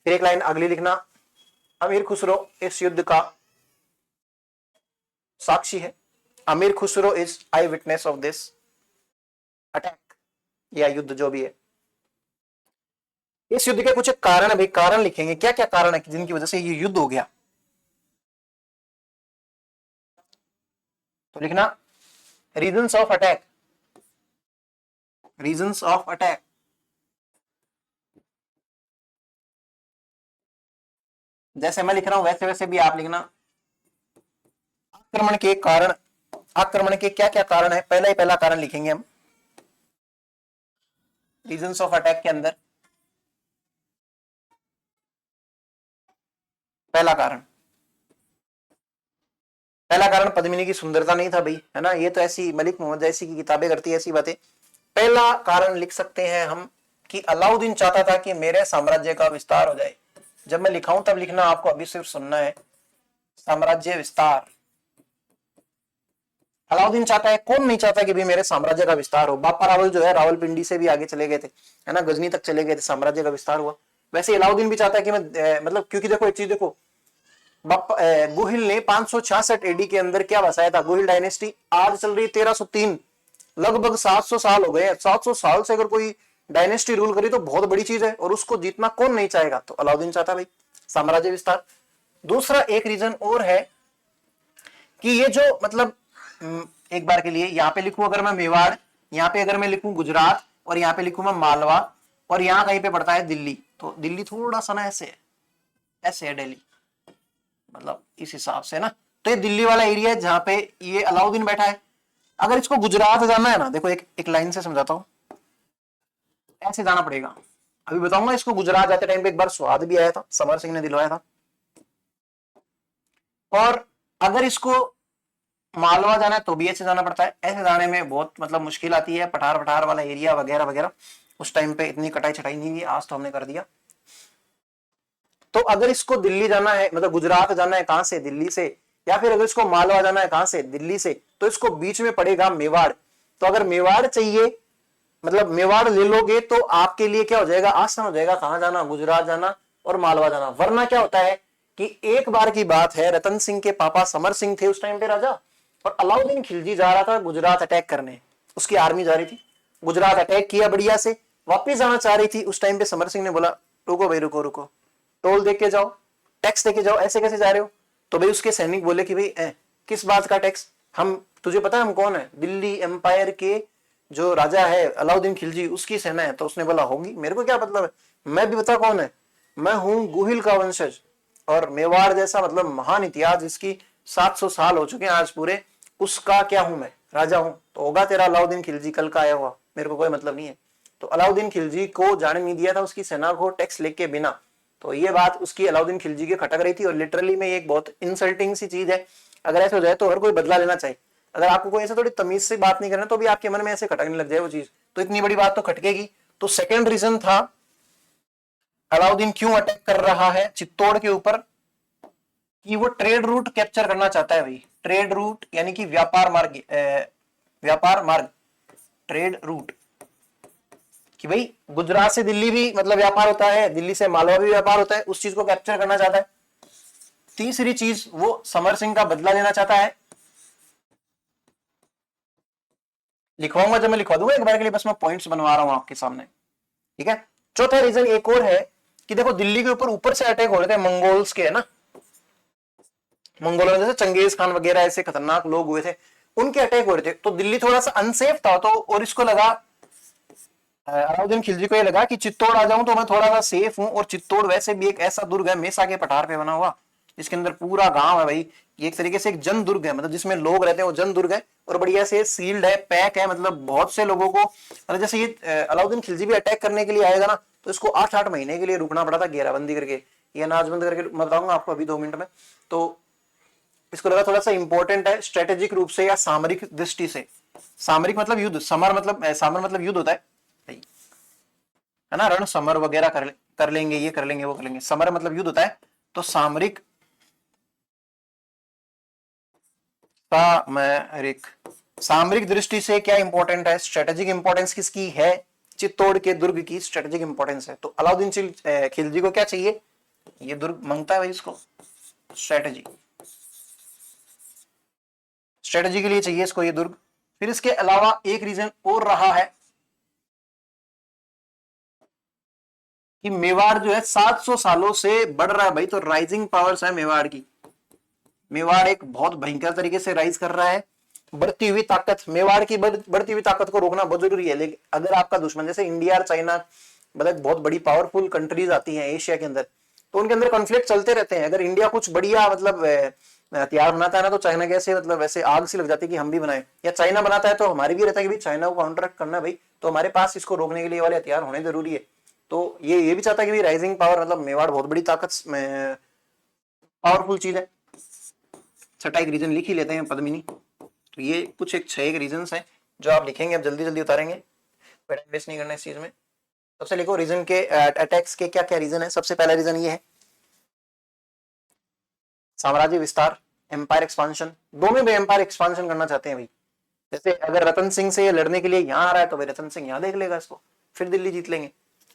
फिर एक लाइन अगली लिखना, अमीर खुसरो इस युद्ध का साक्षी है, अमीर Khusro is I witness of this attack, या युद्ध जो भी है। इस युद्ध के कुछ कारण, भाई कारण लिखेंगे, क्या क्या कारण है जिनकी वजह से ये युद्ध हो गया, तो लिखना reasons of attack, reasons of attack. जैसे मैं लिख रहा हूं वैसे वैसे भी आप लिखना, आक्रमण के कारण, आक्रमण के क्या क्या कारण है, पहला ही पहला कारण लिखेंगे हम रीजंस ऑफ अटैक के अंदर। पहला कारण, पहला कारण पद्मिनी की सुंदरता नहीं था भाई, है ना, ये तो ऐसी मलिक मोहम्मद जैसी की किताबें करती है ऐसी बातें। पहला कारण लिख सकते हैं हम कि अलाउद्दीन चाहता था कि मेरे साम्राज्य का विस्तार हो जाए। जब मैं लिखाऊं तब लिखना, आपको अभी सिर्फ सुनना है, साम्राज्य विस्तार। अलाउद्दीन चाहता है, कौन नहीं चाहता कि भाई मेरे साम्राज्य का विस्तार हो। बापा रावल जो है रावलपिंडी से भी आगे चले गए थे, है ना, गजनी तक चले गए थे, साम्राज्य का विस्तार हुआ। वैसे अलाउद्दीन भी चाहता है कि मैं मतलब, क्योंकि देखो एक चीज देखो, गुहिल ने 566 एडी के अंदर क्या बसाया था, गुहिल डायनेस्टी आज चल रही है 1303, लगभग 700 साल हो गए। 700 साल से अगर कोई डायनेस्टी रूल करी तो बहुत बड़ी चीज है, और उसको जीतना कौन नहीं चाहेगा। तो अलाउद्दीन चाहता भाई साम्राज्य विस्तार। दूसरा एक रीजन और है कि ये जो मतलब एक बार के लिए यहाँ पे लिखूं अगर मैं मेवाड़, यहाँ पे अगर मैं लिखूं गुजरात, और यहाँ पे लिखूं मैं मालवा, और यहाँ कहीं पे पड़ता है दिल्ली, तो दिल्ली थोड़ा सा ना ऐसे है दिल्ली, मतलब इस हिसाब से ना, तो ये दिल्ली वाला एरिया है जहां पे ये अलाउद्दीन बैठा है। अगर इसको गुजरात जाना है ना, देखो एक लाइन से समझाता हूं, ऐसे जाना पड़ेगा। अभी बताऊंगा इसको गुजरात जाते टाइम पे एक बार स्वाद भी आया था, समर सिंह ने दिलवाया था। और अगर इसको मालवा जाना है तो भी ऐसे जाना पड़ता है। ऐसे जाने में बहुत मतलब मुश्किल आती है, पठार पठार वाला एरिया वगैरह वगैरह। उस टाइम पे इतनी कटाई छटाई नहीं हुई, आज तो हमने कर दिया। तो अगर इसको दिल्ली जाना है, मतलब गुजरात जाना है कहां से, दिल्ली से, या फिर अगर इसको मालवा जाना है कहां से, दिल्ली से, तो इसको बीच में पड़ेगा मेवाड़। तो अगर मेवाड़ चाहिए, मतलब मेवाड़ ले लोगे तो आपके लिए क्या हो जाएगा, आसान हो जाएगा कहां जाना, गुजरात जाना और मालवा जाना। वरना क्या होता है कि एक बार की बात है, रतन सिंह के पापा समर सिंह थे उस टाइम पे राजा, और अलाउद्दीन खिलजी जा रहा था गुजरात अटैक करने, उसकी आर्मी जा रही थी। गुजरात अटैक किया बढ़िया से, वापिस जाना चाह रही थी। उस टाइम पे समर सिंह ने बोला रुको भाई, रुको रुको, टोल दे के जाओ, टैक्स दे के जाओ, ऐसे कैसे जा रहे हो। तो भाई उसके सैनिक बोले कि भाई किस बात का टैक्स, हम तुझे पता है हम कौन है, दिल्ली एम्पायर के जो राजा है अलाउद्दीन खिलजी, उसकी सेना है। तो उसने बोला होगी, मेरे को क्या मतलब है, मैं भी बता कौन है, मैं हूं गुहिल का वंशज, और मेवाड़ जैसा मतलब महान इतिहास जिसकी 700 साल हो चुके हैं आज पूरे, उसका क्या हूं मैं, राजा हूं। तो होगा तेरा अलाउद्दीन खिलजी कल का आया हुआ, मेरे को कोई मतलब नहीं है। तो अलाउद्दीन खिलजी को जाने नहीं दिया था उसकी सेना को टैक्स लेके बिना। तो ये बात उसकी अलाउद्दीन खिलजी के खटक रही थी, और लिटरली में एक बहुत इंसल्टिंग सी चीज है। अगर ऐसे हो जाए तो हर कोई बदला लेना चाहिए। अगर आपको कोई ऐसे थोड़ी तमीज से बात नहीं करना तो भी आपके मन में ऐसे खटकने लग जाए वो चीज, तो इतनी बड़ी बात तो खटकेगी। तो सेकंड रीजन था अलाउद्दीन क्यों अटैक कर रहा है चित्तौड़ के ऊपर, कि वो ट्रेड रूट कैप्चर करना चाहता है भाई। ट्रेड रूट यानी कि व्यापार मार्ग, व्यापार मार्ग, ट्रेड रूट, कि भाई गुजरात से दिल्ली भी मतलब व्यापार होता है, दिल्ली से मालवा भी व्यापार होता है, उस चीज को कैप्चर करना चाहता है। तीसरी चीज, वो समर सिंह का बदला लेना चाहता है। लिखवाऊंगा जब मैं लिखवा दूंगा एक बार के लिए, बस मैं पॉइंट्स बनवा रहा हूं आपके सामने, ठीक है। चौथा रीजन एक और है कि देखो दिल्ली के ऊपर से अटैक हो रहे थे मंगोल्स के, है ना, मंगोलों में जैसे चंगेज खान वगैरह ऐसे खतरनाक लोग हुए थे, उनके अटैक हो रहे थे। तो दिल्ली थोड़ा सा अनसेफ था, तो और इसको लगा, अलाउद्दीन खिलजी को ये लगा कि चित्तौड़ आ जाऊं तो मैं थोड़ा सा सेफ हूं, और चित्तौड़ वैसे भी एक ऐसा दुर्ग है मेसा के पठार पे बना हुआ, जिसके अंदर पूरा गांव है भाई। ये एक तरीके से एक जन दुर्ग है, मतलब जिसमें लोग रहते हैं वो जन दुर्ग है, और बढ़िया से सील्ड है, पैक है, मतलब बहुत से लोगों को, मतलब जैसे ये अलाउद्दीन खिलजी भी अटैक करने के लिए आएगा ना, तो इसको 8-8 महीने के लिए रुकना पड़ा था घेराबंदी करके, ये अनाजबंद करके। मैं बताऊंगा आपको अभी 2 मिनट में। तो इसको लगा थोड़ा सा इंपॉर्टेंट है स्ट्रेटेजिक रूप से या सामरिक दृष्टि से। सामरिक मतलब युद्ध, समर मतलब समर मतलब युद्ध होता है, है ना, रण समर वगैरह कर लेंगे, ये कर लेंगे वो कर लेंगे, समर मतलब युद्ध होता है। तो सामरिक, सामरिक, सामरिक दृष्टि से क्या इंपॉर्टेंट है, स्ट्रेटेजिक इंपॉर्टेंस किसकी है, चित्तौड़ के दुर्ग की स्ट्रेटेजिक इंपॉर्टेंस है। तो अलाउद्दीन खिलजी को क्या चाहिए, ये दुर्ग मांगता है भाई इसको, स्ट्रेटेजी, स्ट्रेटेजी के लिए चाहिए इसको ये दुर्ग। फिर इसके अलावा एक रीजन और रहा है कि मेवाड़ जो है 700 सालों से बढ़ रहा है भाई, तो राइजिंग पावर्स है मेवाड़ की। मेवाड़ एक बहुत भयंकर तरीके से राइज कर रहा है, बढ़ती हुई ताकत, मेवाड़ की बढ़ती हुई ताकत को रोकना बहुत जरूरी है। लेकिन अगर आपका दुश्मन जैसे इंडिया और चाइना, मतलब बहुत बड़ी पावरफुल कंट्रीज आती हैं एशिया के अंदर, तो उनके अंदर कॉन्फ्लिक्ट चलते रहते हैं। अगर इंडिया कुछ बढ़िया मतलब हथियार बनाता है ना, तो चाइना कैसे मतलब वैसे आग सी लग जाती है कि हम भी बनाए, या चाइना बनाता है तो हमारी भी रहता है कि भाई चाइना को काउंटर करना है भाई, तो हमारे पास इसको रोकने के लिए वाले हथियार होने जरूरी है। तो ये भी चाहता है कि भाई राइजिंग पावर, मतलब मेवाड़ बहुत बड़ी ताकत पावरफुल चीज है। छठा एक रीजन लिख ही लेते हैं पद्मिनी। तो ये कुछ एक 6 रीजन है जो आप लिखेंगे, अब जल्दी जल्दी उतारेंगे, टाइम वेस्ट नहीं करना इस चीज में। सबसे लिखो रीजन के, अटैक्स के क्या क्या रीजन है। सबसे पहला रीजन ये है साम्राज्य विस्तार, एम्पायर एक्सपांशन। दोनों भी एम्पायर एक्सपांशन करना चाहते हैं भाई। जैसे अगर रतन सिंह से लड़ने के लिए यहाँ आ रहा है तो भाई रतन सिंह यहाँ देख लेगा इसको, फिर दिल्ली जीत लेंगे,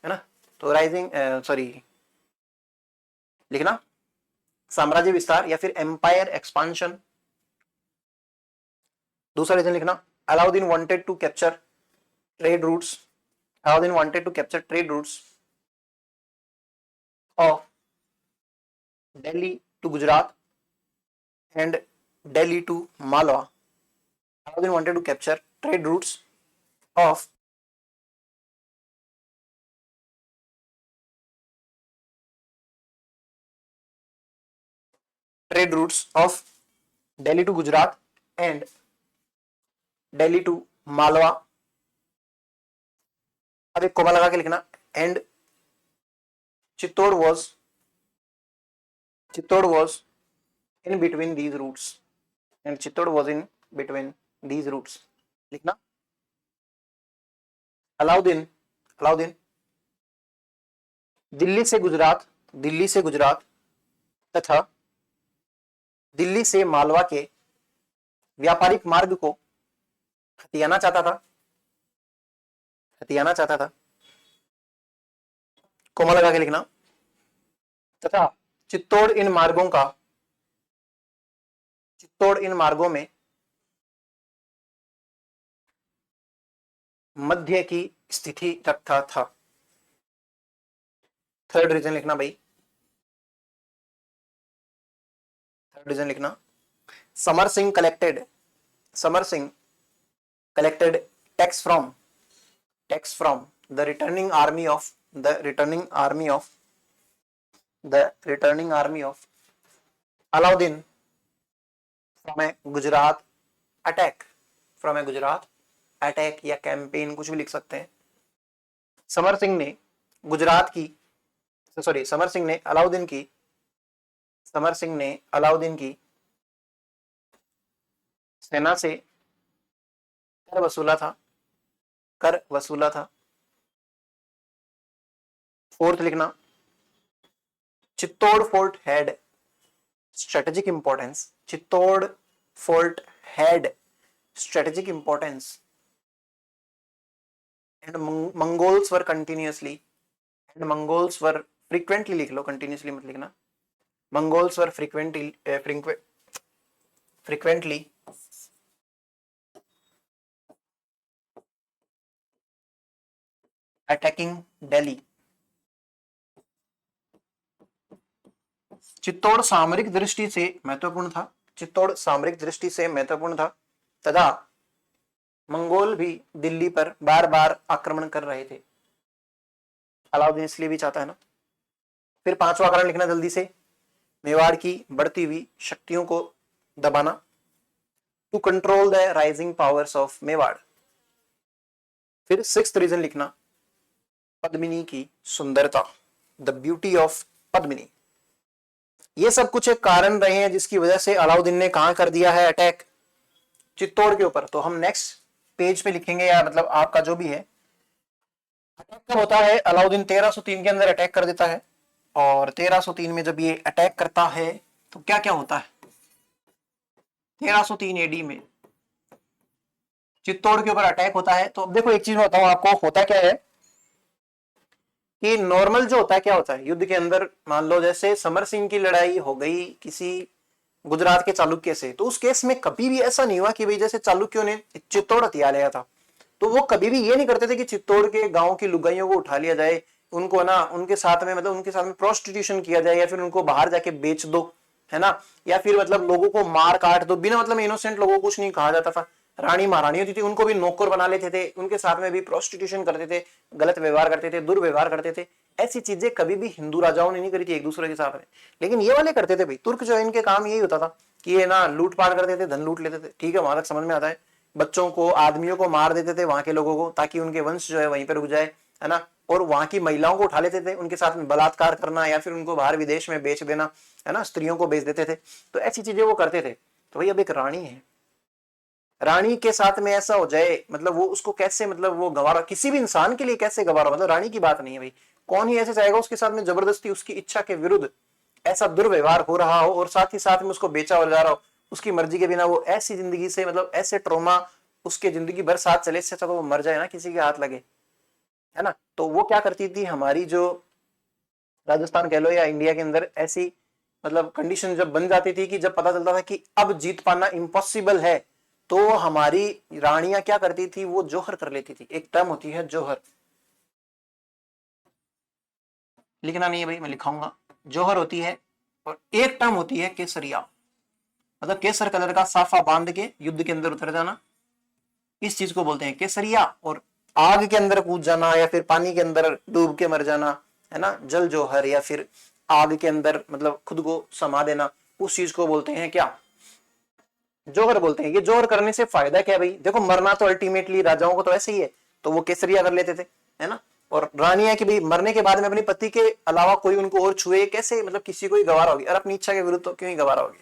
है ना। तो राइजिंग, सॉरी लिखना, साम्राज्य विस्तार या फिर एम्पायर एक्सपांशन। दूसरा रीजन लिखना, Alauddin wanted to capture trade routes, Alauddin wanted to capture trade routes of Delhi to Gujarat and Delhi to Malwa, Alauddin wanted to capture trade routes of Delhi to Gujarat and Delhi to Malwa. अब एक coma लगा के लिखना, and Chittor was in between these routes, and Chittor was in between these routes. लिखना, अलाउद्दीन दिल्ली से गुजरात तथा दिल्ली से मालवा के व्यापारिक मार्ग को हथियाना चाहता था, कोमा लगा के लिखना, तथा चित्तौड़ इन मार्गों में मध्य की स्थिति रखता था। थर्ड रीजन लिखना भाई, Samar Singh collected tax from the returning army of Alauddin from A Gujarat attack या कैंपेन, कुछ भी लिख सकते हैं। समर सिंह ने अलाउद्दीन की सेना से कर वसूला था। फोर्थ लिखना, Chittor fort had strategic importance and Mongols were frequently, लिख लो, continuously मत लिखना, Mongols were frequently attacking Delhi. Chittor सामरिक दृष्टि से महत्वपूर्ण था तथा मंगोल भी दिल्ली पर बार बार आक्रमण कर रहे थे। अलाउद्दीन इसलिए भी चाहता है ना। फिर पांचवा कारण लिखना जल्दी से, मेवाड़ की बढ़ती हुई शक्तियों को दबाना, to control the rising powers of Mewar. फिर सिक्स्थ रीजन लिखना, पद्मिनी की सुंदरता, द ब्यूटी ऑफ पद्मिनी। ये सब कुछ एक कारण रहे हैं जिसकी वजह से अलाउद्दीन ने कहां कर दिया है अटैक, चित्तौड़ के ऊपर। तो हम नेक्स्ट पेज पे लिखेंगे, या मतलब आपका जो भी है, अटैक कब होता है। अलाउद्दीन 1303 के अंदर अटैक कर देता है, और 1303 में जब ये अटैक करता है तो क्या क्या होता है। 1303 एडी में चित्तौड़ के ऊपर अटैक होता है। तो अब देखो एक चीज मैं बताऊं आपको, होता क्या है कि नॉर्मल जो होता है, क्या होता है युद्ध के अंदर, मान लो जैसे समर सिंह की लड़ाई हो गई किसी गुजरात के चालुक्य से, तो उस केस में कभी भी ऐसा नहीं हुआ कि भाई जैसे चालुक्यों ने चित्तौड़ हथिया लिया था, तो वो कभी भी ये नहीं करते थे कि चित्तौड़ के गांव की लुगाइयों को उठा लिया जाए, उनको ना उनके साथ में प्रोस्टिट्यूशन किया जाए, या फिर उनको बाहर जाके बेच दो, है ना, या फिर मतलब लोगों को मार काट दो, बिना मतलब इनोसेंट लोगों को कुछ नहीं कहा जाता था। रानी महारानी होती थी, उनको भी नौकर बना लेते थे, उनके साथ में भी प्रोस्टिट्यूशन करते थे, गलत व्यवहार करते थे, दुर्व्यवहार करते थे। ऐसी चीजें कभी भी हिंदू राजाओं ने नहीं करी थी एक दूसरे के साथ में, लेकिन ये वाले करते थे भाई। तुर्क जो है इनके काम यही होता था कि ये ना लूटपाट करते थे, धन लूट लेते थे, ठीक है, वहां तक समझ में आता है। बच्चों को, आदमियों को मार देते थे वहां के लोगों को, ताकि उनके वंश जो है वहीं पर रुक जाए, है ना। और वहां की महिलाओं को उठा लेते थे, उनके साथ में बलात्कार करना, या फिर उनको बाहर विदेश में बेच देना, है ना, स्त्रियों को बेच देते थे। तो ऐसी चीजें वो करते थे। तो भाई अब एक रानी है, रानी के साथ में ऐसा हो जाए, मतलब वो उसको कैसे, मतलब वो गवारा, किसी भी इंसान के लिए कैसे गवारा, मतलब रानी की बात नहीं है भाई, कौन ही ऐसे चाहेगा उसके साथ में जबरदस्ती उसकी इच्छा के विरुद्ध ऐसा दुर्व्यवहार हो रहा हो, और साथ ही साथ में उसको बेचा जा रहा हो उसकी मर्जी के बिना। वो ऐसी जिंदगी से, मतलब ऐसे ट्रोमा उसके जिंदगी भर साथ चले, इससे अच्छा तो वो मर जाए ना, किसी के हाथ लगे, है ना। तो वो क्या करती थी, हमारी जो राजस्थान कह लो या इंडिया के अंदर ऐसी मतलब कंडीशन जब बन जाती थी कि जब पता चलता था कि अब जीत पाना इम्पॉसिबल है, तो हमारी रानियां क्या करती थी, वो जोहर कर लेती थी। एक टर्म होती है जोहर, लिखना नहीं है भाई, मैं लिखाऊंगा। जोहर होती है और एक टर्म होती है केसरिया, मतलब केसर कलर का साफा बांध के युद्ध के अंदर उतर जाना, इस चीज को बोलते हैं केसरिया। और आग के अंदर कूद जाना या फिर पानी के अंदर डूब के मर जाना, है ना, जल जौहर, या फिर आग के अंदर मतलब खुद को समा देना, उस चीज को बोलते हैं क्या, जौहर बोलते हैं। ये जौहर करने से फायदा क्या है भाई, देखो मरना तो अल्टीमेटली राजाओं को तो ऐसे ही है, तो वो केसरिया कर लेते थे, है ना। और रानियां की भी मरने के बाद में अपने पति के अलावा कोई उनको और छुए कैसे, मतलब किसी को ही गवारा होगी, और अपनी इच्छा के विरुद्ध तो क्यों ही गवारा होगी,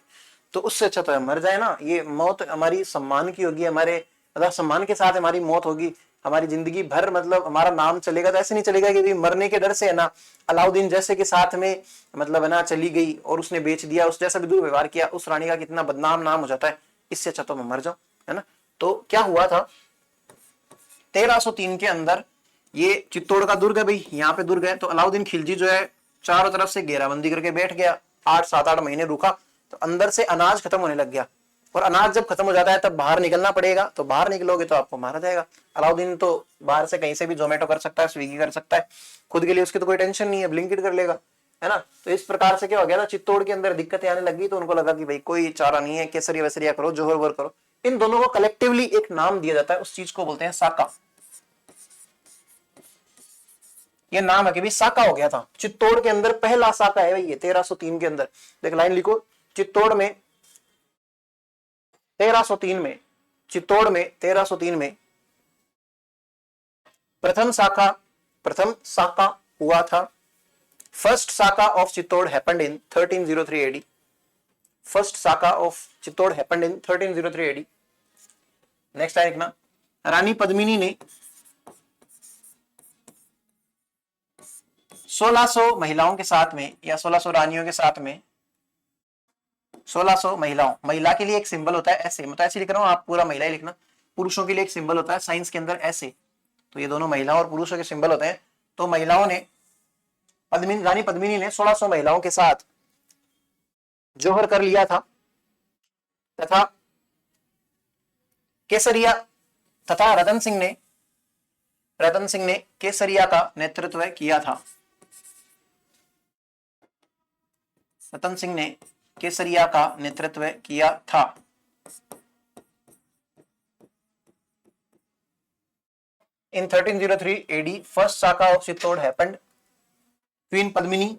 तो उससे अच्छा तो है मर जाए ना। ये मौत हमारी सम्मान की होगी, हमारे मतलब सम्मान के साथ हमारी मौत होगी, हमारी जिंदगी भर मतलब हमारा नाम चलेगा। तो ऐसे नहीं चलेगा कि मरने के डर से है ना अलाउद्दीन जैसे के साथ में मतलब है ना चली गई और उसने बेच दिया, उस जैसा भी दुर्व्यवहार किया, उस रानी का कितना बदनाम नाम हो जाता है, इससे अच्छा तो मैं मर जाऊं, है ना। तो क्या हुआ था 1303 के अंदर, ये चित्तौड़ का दुर्ग है भाई, यहाँ पे दुर्ग है, तो अलाउद्दीन खिलजी जो है चारों तरफ से घेराबंदी करके बैठ गया, 8 7 8 महीने रुका, तो अंदर से अनाज खत्म होने लग गया। और अनाज जब खत्म हो जाता है तब बाहर निकलना पड़ेगा, तो बाहर निकलोगे तो आपको मारा जाएगा। अलाउद्दीन तो बाहर से कहीं से भी जोमेटो कर सकता है, स्विगी कर सकता है, खुद के लिए उसकी तो कोई टेंशन नहीं है, ब्लिंकिट कर लेगा, है ना। तो इस प्रकार से क्या हो गया था, चित्तौड़ के अंदर दिक्कतें आने लगी, तो उनको लगा कि भाई कोई चारा नहीं है, केसरिया वेसरिया करो, जोहर वोहर करो। इन दोनों को कलेक्टिवली एक नाम दिया जाता है, उस चीज को बोलते हैं साका। ये नाम है कि भाई साका हो गया था, चित्तौड़ के अंदर पहला साका है भाई ये 1303 के अंदर। देख लाइन लिखो, चित्तौड़ में 1303 में, चित्तौड़ में 1303 में प्रथम साका हुआ था। First Saka of Chittor happened in 1303 AD। First Saka of Chittor happened in 1303 AD। Next है लिखना, रानी पद्मिनी ने 1600 महिलाओं के साथ में या 1600 रानियों के साथ में, 1600 महिलाओं, महिला के लिए एक सिंबल होता है ऐसे, मतलब ऐसे लिख रहा हूं, आप पूरा महिला ही लिखना। पुरुषों के लिए एक सिंबल होता है साइंस के अंदर ऐसे, तो ये दोनों महिलाओं और पुरुषों के सिंबल होते हैं। तो महिलाओं ने रानी पद्मिनी ने 1600 महिलाओं के साथ जोहर कर लिया था, तथा केसरिया तथा रतन सिंह ने केसरिया का नेतृत्व किया था। रतन सिंह ने केसरिया का नेतृत्व किया था। In 1303 AD, first Saka of Chittor happened. Queen Padmini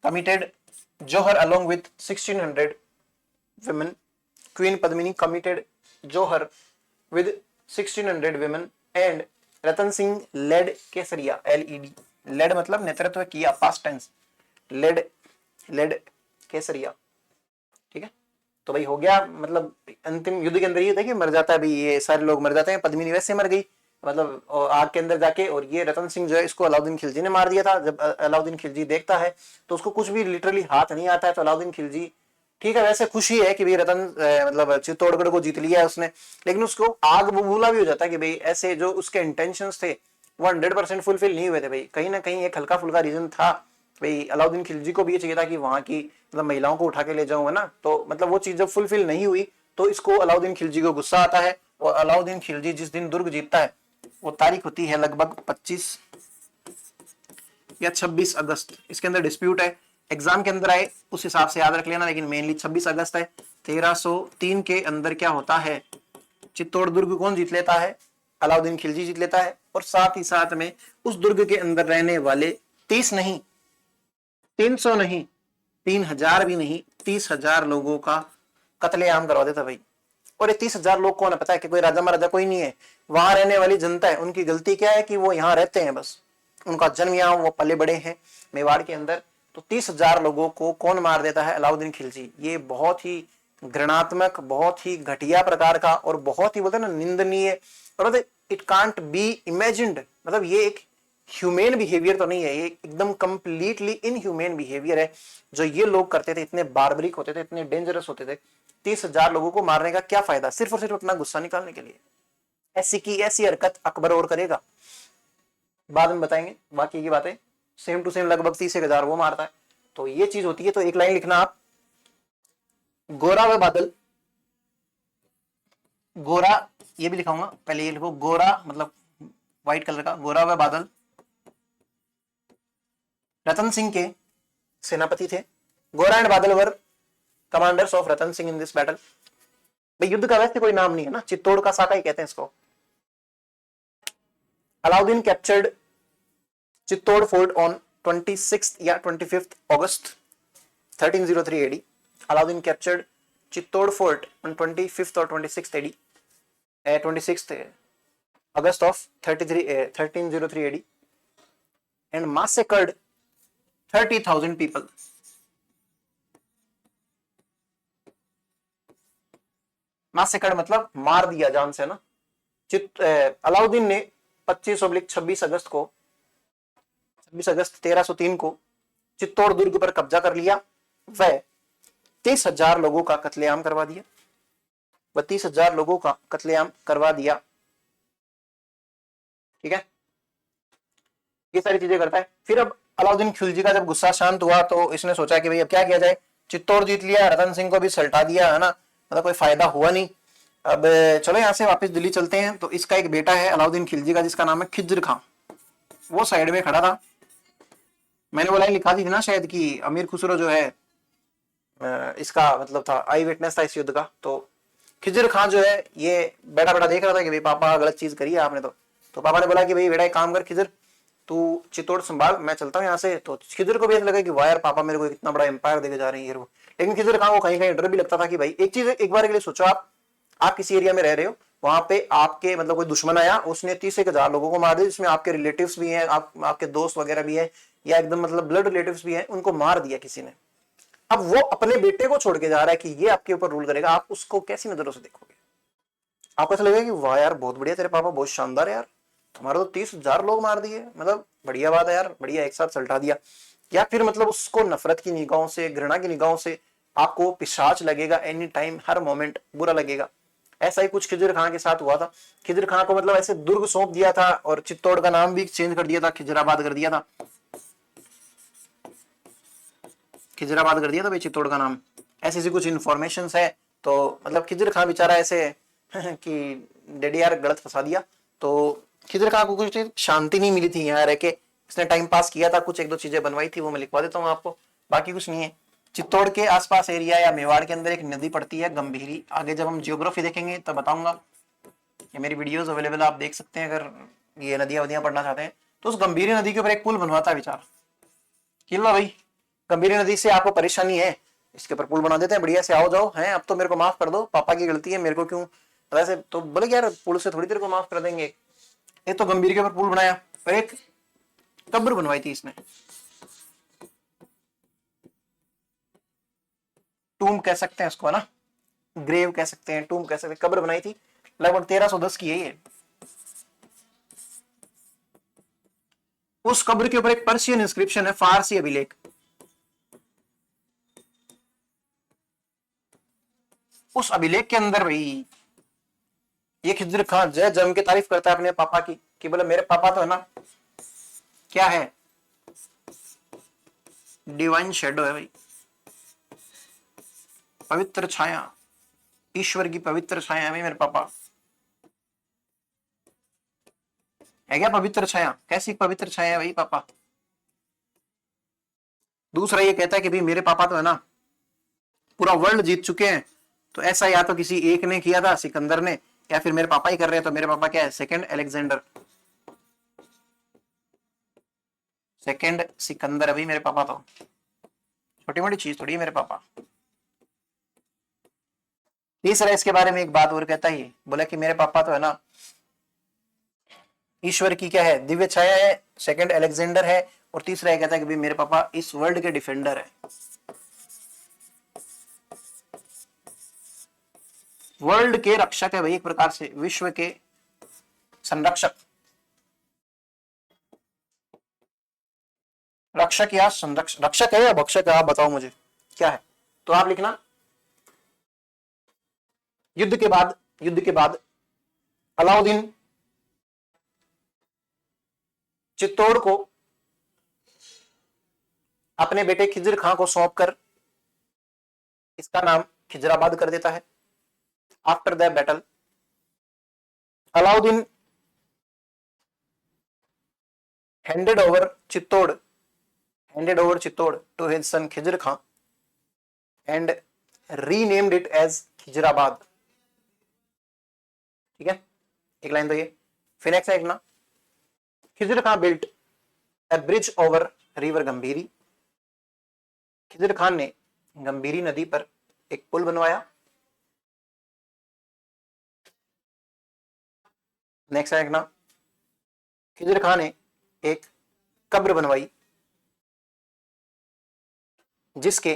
committed Johar along with 1600 women. Queen Padmini committed Johar with 1600 women and Ratan Singh led kesariya, LED, led मतलब नेतृत्व किया, पास्ट टेंस, लेड केसरिया, ठीक है। तो भाई हो गया, मतलब अंतिम युद्ध के अंदर ये था कि मर जाता है भाई, ये सारे लोग मर जाते हैं, पद्मिनी वैसे मर गई मतलब आग के अंदर जाके, और ये रतन सिंह जो है इसको अलाउद्दीन खिलजी ने मार दिया था। जब अलाउद्दीन खिलजी देखता है तो उसको कुछ भी लिटरली हाथ नहीं आता है, तो अलाउद्दीन खिलजी ठीक है वैसे खुशी है कि भाई रतन मतलब चित्तौड़गढ़ को जीत लिया है उसने, लेकिन उसको आग बबूला भी हो जाता है कि भाई ऐसे जो उसके इंटेंशंस थे वो 100% फुलफिल नहीं हुए थे भाई, कहीं ना कहीं एक हल्का फुल्का रीजन था भाई। अलाउद्दीन खिलजी को भी ये चाहिए था कि वहां की मतलब महिलाओं को उठा के ले जाऊंगा ना, तो मतलब वो चीज जब फुलफिल नहीं हुई तो इसको अलाउद्दीन खिलजी को गुस्सा आता है। और अलाउद्दीन खिलजी जिस दिन दुर्ग जीतता है वो तारीख होती है लगभग 25 या 26 अगस्त, इसके अंदर डिस्प्यूट है, एग्जाम के अंदर आए उस हिसाब से याद रख लेना, लेकिन मेनली 26 अगस्त है। 1303 के अंदर क्या होता है, चित्तौड़ दुर्ग कौन जीत लेता है, अलाउद्दीन खिलजी जीत लेता है। और साथ ही साथ में उस दुर्ग के अंदर रहने वाले 30 नहीं, 300 नहीं, 3000 भी नहीं, 30,000 लोगों का कत्लेआम करवा देता भाई। और ये 30,000 लोग कौन है पता है, कि कोई राजा महाराजा कोई नहीं है, वहां रहने वाली जनता है। उनकी गलती क्या है कि वो यहाँ रहते हैं, बस उनका जन्म यहाँ, वो पले बड़े हैं मेवाड़ के अंदर। तो 30,000 लोगों को कौन मार देता है, अलाउद्दीन खिलजी। ये बहुत ही घृणात्मक, बहुत ही घटिया प्रकार का और बहुत ही बोलते हैं ना निंदनीय, और इट कांट बी इमेजिन्ड, मतलब ये एक ह्यूमेन बिहेवियर तो नहीं है, ये एकदम कंप्लीटली इनह्यूमेन बिहेवियर है जो ये लोग करते थे। इतने बार्बरिक होते थे, इतने डेंजरस होते थे। 30,000 लोगों को मारने का क्या फायदा, सिर्फ और सिर्फ अपना गुस्सा निकालने के लिए। ऐसी की ऐसी हरकत अकबर और करेगा, बाद में बताएंगे बाकी की बातें। सेम टू सेम लगभग 30,000 वो मारता है। तो ये चीज होती है। तो एक लाइन लिखना आप, गोरा व बादल, गोरा ये भी लिखाऊंगा, पहले ये लिखो गोरा मतलब व्हाइट कलर का, गोरा व बादल रतन सिंह के सेनापति थे। Gora and Badal were commanders of Ratan Singh in this battle. भाई युद्ध का वैसे कोई नाम नहीं है ना, चित्तौड़ का साका ही कहते हैं इसको। Alauddin captured Chittor fort on 26 या 25 अगस्त 1303 AD। Alauddin captured Chittor fort on 25 और 26 AD, 26 August of 1303 AD and massacred 30,000 people. massacred मतलब मार दिया जान से ना। अलाउद्दीन ने 25/26 अगस्त 1303 को चित्तौड़ दुर्ग पर कब्जा कर लिया। वह 30,000 लोगों का कत्लेआम करवा दिया। 32,000 लोगों का कत्लेआम करवा दिया। ठीक है, ये सारी चीजें करता है। फिर अब अलाउद्दीन खिलजी का जब गुस्सा शांत हुआ तो इसने सोचा कि भाई अब क्या किया जाए। चित्तौड़ जीत लिया, रतन सिंह को भी सल्टा दिया है ना, मतलब कोई फायदा हुआ नहीं। अब चलो यहाँ से वापस दिल्ली चलते हैं। तो इसका एक बेटा है अलाउद्दीन खिलजी का, जिसका नाम है खिज्र खां। वो साइड में खड़ा था। मैंने वो लाइन लिखा थी ना शायद कि अमीर खुसरो जो है इसका मतलब था, आई विटनेस था इस युद्ध का। तो खिज्र खां जो है ये बैठा बैठा देख रहा था कि भाई पापा गलत चीज करी है आपने। तो पापा ने बोला कि भाई बेटा एक काम कर खिज्र, तू चित्तौड़ संभाल, मैं चलता हूँ यहाँ से। तो खिज्र को भी ऐसा लगा कि वाह यार पापा मेरे को इतना बड़ा एम्पायर देके जा रहे हैं। लेकिन खिज्र खां को कहीं कहीं डर भी लगता था कि भाई एक चीज एक बार के लिए सोचो, आप किसी एरिया में रह रहे हो, वहां पे आपके मतलब कोई दुश्मन आया, उसने 30,000 लोगों को मार दिया, जिसमें आपके रिलेटिव्स भी हैं, आपके दोस्त वगैरह भी हैं, या एकदम मतलब ब्लड रिलेटिव्स भी हैं, उनको मार दिया किसी ने। अब वो अपने बेटे को छोड़ के जा रहा है कि ये आपके ऊपर रूल करेगा, आप उसको कैसी नजरों से देखोगे? आपको ऐसा लगेगा कि वाह यार बहुत बढ़िया, तेरे पापा बहुत शानदार है यार, तुम्हारे तो 30,000 लोग मार दिए, मतलब बढ़िया बात है यार, बढ़िया एक साथ सल्टा दिया। या फिर मतलब उसको नफरत की निगाहों से, घृणा की निगाहों से आपको पिशाच लगेगा, एनी टाइम हर मोमेंट बुरा लगेगा। ऐसा ही कुछ खिज्र खां के साथ हुआ था। खिज्र खां को मतलब ऐसे दुर्ग सौंप दिया था और चित्तौड़ का नाम भी चेंज कर दिया था, खिजराबाद कर दिया था। खिजराबाद कर दिया था भाई चित्तौड़ का नाम। ऐसी ऐसी कुछ इन्फॉर्मेशन है। तो मतलब खिज्र खां बेचारा ऐसे कि डैडी यार गलत फंसा दिया। तो खिज्र खां को कुछ शांति नहीं मिली थी यहाँ रह के, इसने टाइम पास किया था, कुछ एक दो चीजें बनवाई थी, वो मैं लिखवा देता हूँ आपको, बाकी कुछ नहीं है। चित्तौड़ के आसपास एरिया या मेवाड़ के अंदर एक नदी पड़ती है गंभीरी। आगे जब हम जियोग्राफी देखेंगे तब बताऊंगा। ये मेरी वीडियोस अवेलेबल आप देख सकते हैं अगर ये नदियां वदियां पढ़ना चाहते हैं। तो उस गंभीरी नदी के ऊपर एक पुल बनवाता है विचार कि लो भाई गंभीरी नदी से आपको परेशानी है, इसके ऊपर पुल बना देते हैं, बढ़िया से आओ जाओ हैं, अब तो मेरे को माफ कर दो, पापा की गलती है, मेरे को क्यों वैसे। तो बोले यार पुल से थोड़ी देर को माफ कर देंगे। एक तो गंभीरी के ऊपर पुल बनाया और एक कब्र बनवाई थी इसने, टूम कह सकते हैं इसको है ना, ग्रेव कह सकते हैं, टूम कह सकते हैं, कब्र बनाई थी। लगभग 1310 की है ये। उस कब्र के ऊपर एक पर्शियन इंस्क्रिप्शन है, फारसी अभिलेख। उस अभिलेख के अंदर भाई ये खिज्र खां जय जम के तारीफ करता है अपने पापा की कि बोले मेरे पापा तो है ना क्या है, डिवाइन शेडो है भाई, पवित्र छाया, ईश्वर की पवित्र छाया है भाई मेरे पापा। है क्या पवित्र छाया? कैसी पवित्र छाया है भाई पापा। दूसरा ये कहता है कि भाई मेरे पापा तो है ना पूरा वर्ल्ड जीत चुके हैं। तो ऐसा या तो किसी एक ने किया था सिकंदर ने, या फिर मेरे पापा ही कर रहे हैं। तो मेरे पापा क्या है? सेकंड अलेक्जेंडर, सेकंड सिकंदर अभी मेरे पापा। तो छोटी मोटी चीज थोड़ी है मेरे पापा। तीसरा इसके बारे में एक बात और कहता है, बोला कि मेरे पापा तो है ना ईश्वर की क्या है? दिव्य छाया है, सेकंड अलेक्जेंडर है, और तीसरा ये कहता है कि भाई मेरे पापा इस वर्ल्ड के डिफेंडर है, वर्ल्ड के रक्षक है भाई, एक प्रकार से विश्व के संरक्षक, रक्षक या संरक्षक, रक्षक है या भक्षक है, आप बताओ मुझे क्या है। तो आप लिखना युद्ध के बाद अलाउद्दीन चित्तौड़ को अपने बेटे खिज्र खां को सौंपकर इसका नाम खिजराबाद कर देता है। After the battle handed over Chittor to his son Khizr Khan and renamed it as Khizrabad. ठीक है, एक लाइन तो ये। फिर नेक्स्ट देखना, Khizr Khan built a bridge over river Gambhiri. Khizr Khan ने गंभीरी नदी पर एक पुल बनवाया। नेक्स्ट देखना, खिजर खान ने एक कब्र बनवाई जिसके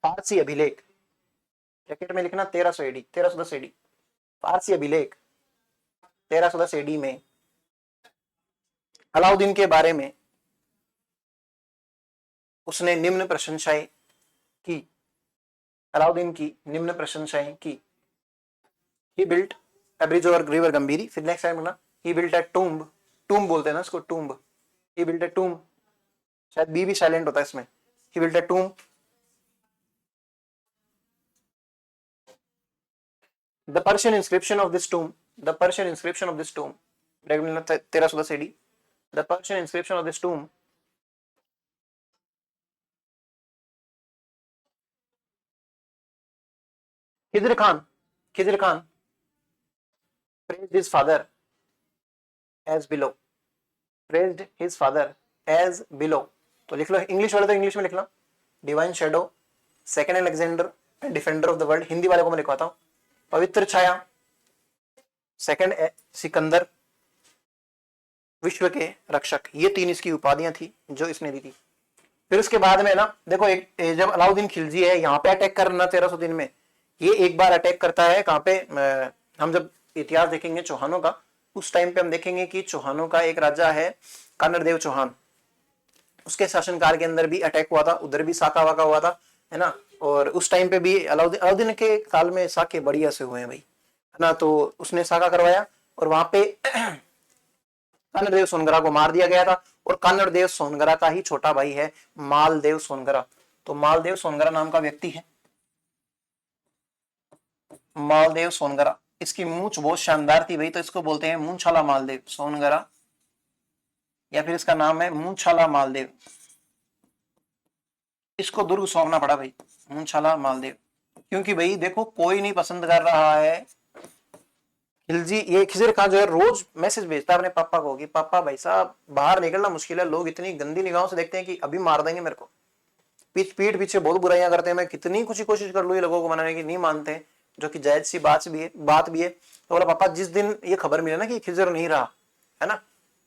फारसी अभिलेख, ब्रैकेट में लिखना 1300 एडी, 1310 एडी, फारसी अभिलेख 1310 एडी में अलाउद्दीन के बारे में उसने निम्न प्रशंसाएं की, अलाउद्दीन की निम्न प्रशंसाएं की। He built a bridge over river Gambhiri. फिर नेक्स्ट टाइम ना, he built a tomb, tomb बोलते हैं ना इसको, tomb, he built a tomb, शायद बी भी साइलेंट होता है इसमें। He built a tomb, the Persian inscription of this tomb, the Persian inscription of this tomb, 1310 AD, the Persian inscription of this tomb Khizr Khan praised his father as below, praised his father as below। तो लिख लो, English वाले तो English में लिख लो, divine shadow, second Alexander and defender of the world. Hindi वाले को मैं लिखवाता हूं, पवित्र छाया, सेकेंड सिकंदर, विश्व के रक्षक। ये तीन इसकी उपाधियां थी जो इसने दी थी। फिर उसके बाद में ना देखो, एक जब अलाउद्दीन खिलजी है यहाँ पे अटैक करना 1303 में, ये एक बार अटैक करता है कहाँ पे, हम जब इतिहास देखेंगे चौहानों का, उस टाइम पे हम देखेंगे कि चौहानों का एक राजा है कानरदेव चौहान, उसके शासनकाल के अंदर भी अटैक हुआ था, उधर भी साका वाका हुआ था, है ना। और उस टाइम पे भी अलाउद्दीन के काल में साके बढ़िया से हुए हैं भाई, है ना। तो उसने साका करवाया और वहां पे कानरदेव सोनगरा को मार दिया गया था। और कानरदेव सोनगरा का ही छोटा भाई है मालदेव सोनगरा। तो मालदेव सोनगरा नाम का व्यक्ति है, मालदेव सोनगरा। इसकी मूंछ बहुत शानदार थी भाई, तो इसको बोलते हैं मूंछाला मालदेव सोनगरा, या फिर इसका नाम है मूंछाला मालदेव। इसको दुर्ग सौंपना पड़ा भाई, मूंछाला मालदेव, क्योंकि भाई देखो कोई नहीं पसंद कर रहा है खिलजी। ये खिजर खान जो है रोज मैसेज भेजता है अपने पापा को कि पापा भाई साहब बाहर निकलना मुश्किल है, लोग इतनी गंदी निगाहों से देखते हैं कि अभी मार देंगे मेरे को, पीठ पीछे बहुत बुराइयां करते हैं, मैं कितनी कुछ कोशिश कर लूं ये लोगों को मनाने की, नहीं मानते, जो कि जायज सी बात भी है। तो बोला पापा जिस दिन ये खबर मिले ना कि खिजर नहीं रहा है ना,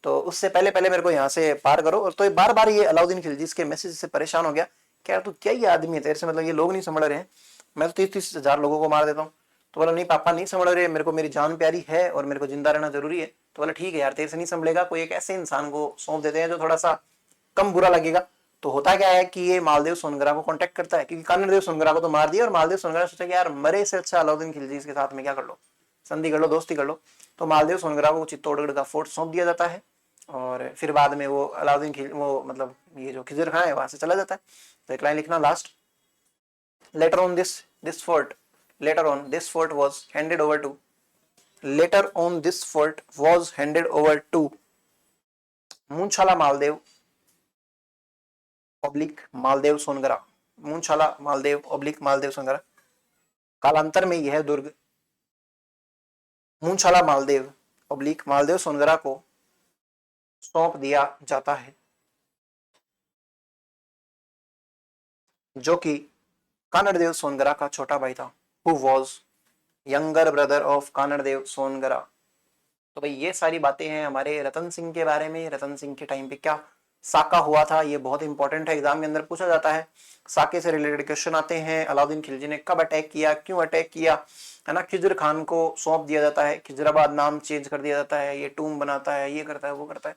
तो उससे पहले मेरे को यहाँ से पार करो। और तो बार बार ये अलाउद्दीन खिलजी इसके मैसेज से परेशान हो गया, क्या तू क्या ये आदमी है, तेरे से मतलब ये लोग नहीं समझ रहे हैं, मैं तो 30-30 हजार लोगों को मार देता हूँ। तो बोला नहीं पापा नहीं समझ रहे, मेरे को मेरी जान प्यारी है और मेरे को जिंदा रहना जरूरी है। तो बोला ठीक है यार, तेरे से नहीं संभलेगा, कोई एक ऐसे इंसान को सौंप देते हैं जो थोड़ा सा कम बुरा लगेगा। तो होता क्या है कि ये मालदेव सोनगरा को कांटेक्ट करता है, क्योंकि कानरदेव सोनगरा को तो मार दिया और मालदेव सोनगरा सोचा कि यार मरे से अच्छा अलाउद्दीन खिलजी के साथ में क्या कर लो, संधि कर लो, दोस्ती कर लो। तो मालदेव सोनगरा को चित्तौड़गढ़ का फोर्ट सौंप दिया जाता है और फिर बाद में वो अलाउद्दीन वो मतलब ये जो खिजर खान है वहां से चला जाता है। तो एक लाइन लिखना last, later on this fort, later on this fort was handed over to, later on this fort was handed over to Munchhala Maldev oblique Maldev Songara, Munchhala Maldev oblique Maldev Songara. कालांतर में यह दुर्ग मूंछाला मालदेव ऑब्लिक मालदेव सोनगरा को सौंप दिया जाता है, जो कि कानरदेव सोनगरा का छोटा भाई था, who was younger brother of कानरदेव Songara. तो भाई ये सारी बातें हैं हमारे रतन सिंह के बारे में। रतन सिंह के टाइम पे क्या साका हुआ था, ये बहुत इंपॉर्टेंट है, एग्जाम के अंदर पूछा जाता है। साके से रिलेटेड क्वेश्चन आते हैं, अलाउद्दीन खिलजी ने कब अटैक किया, क्यों अटैक किया, है ना। खिजर खान को सौंप दिया जाता है, खिजराबाद नाम चेंज कर दिया जाता है, ये टूम बनाता है, ये करता है, वो करता है,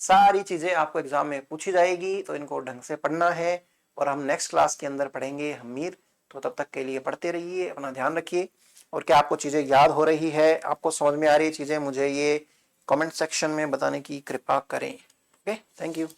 सारी चीजें आपको एग्जाम में पूछी जाएगी। तो इनको ढंग से पढ़ना है और हम नेक्स्ट क्लास के अंदर पढ़ेंगे हमीर। तो तब तक के लिए पढ़ते रहिए, अपना ध्यान रखिए। और क्या आपको चीजें याद हो रही है, आपको समझ में आ रही चीजें, मुझे ये कमेंट सेक्शन में बताने की कृपा करें। Okay, thank you.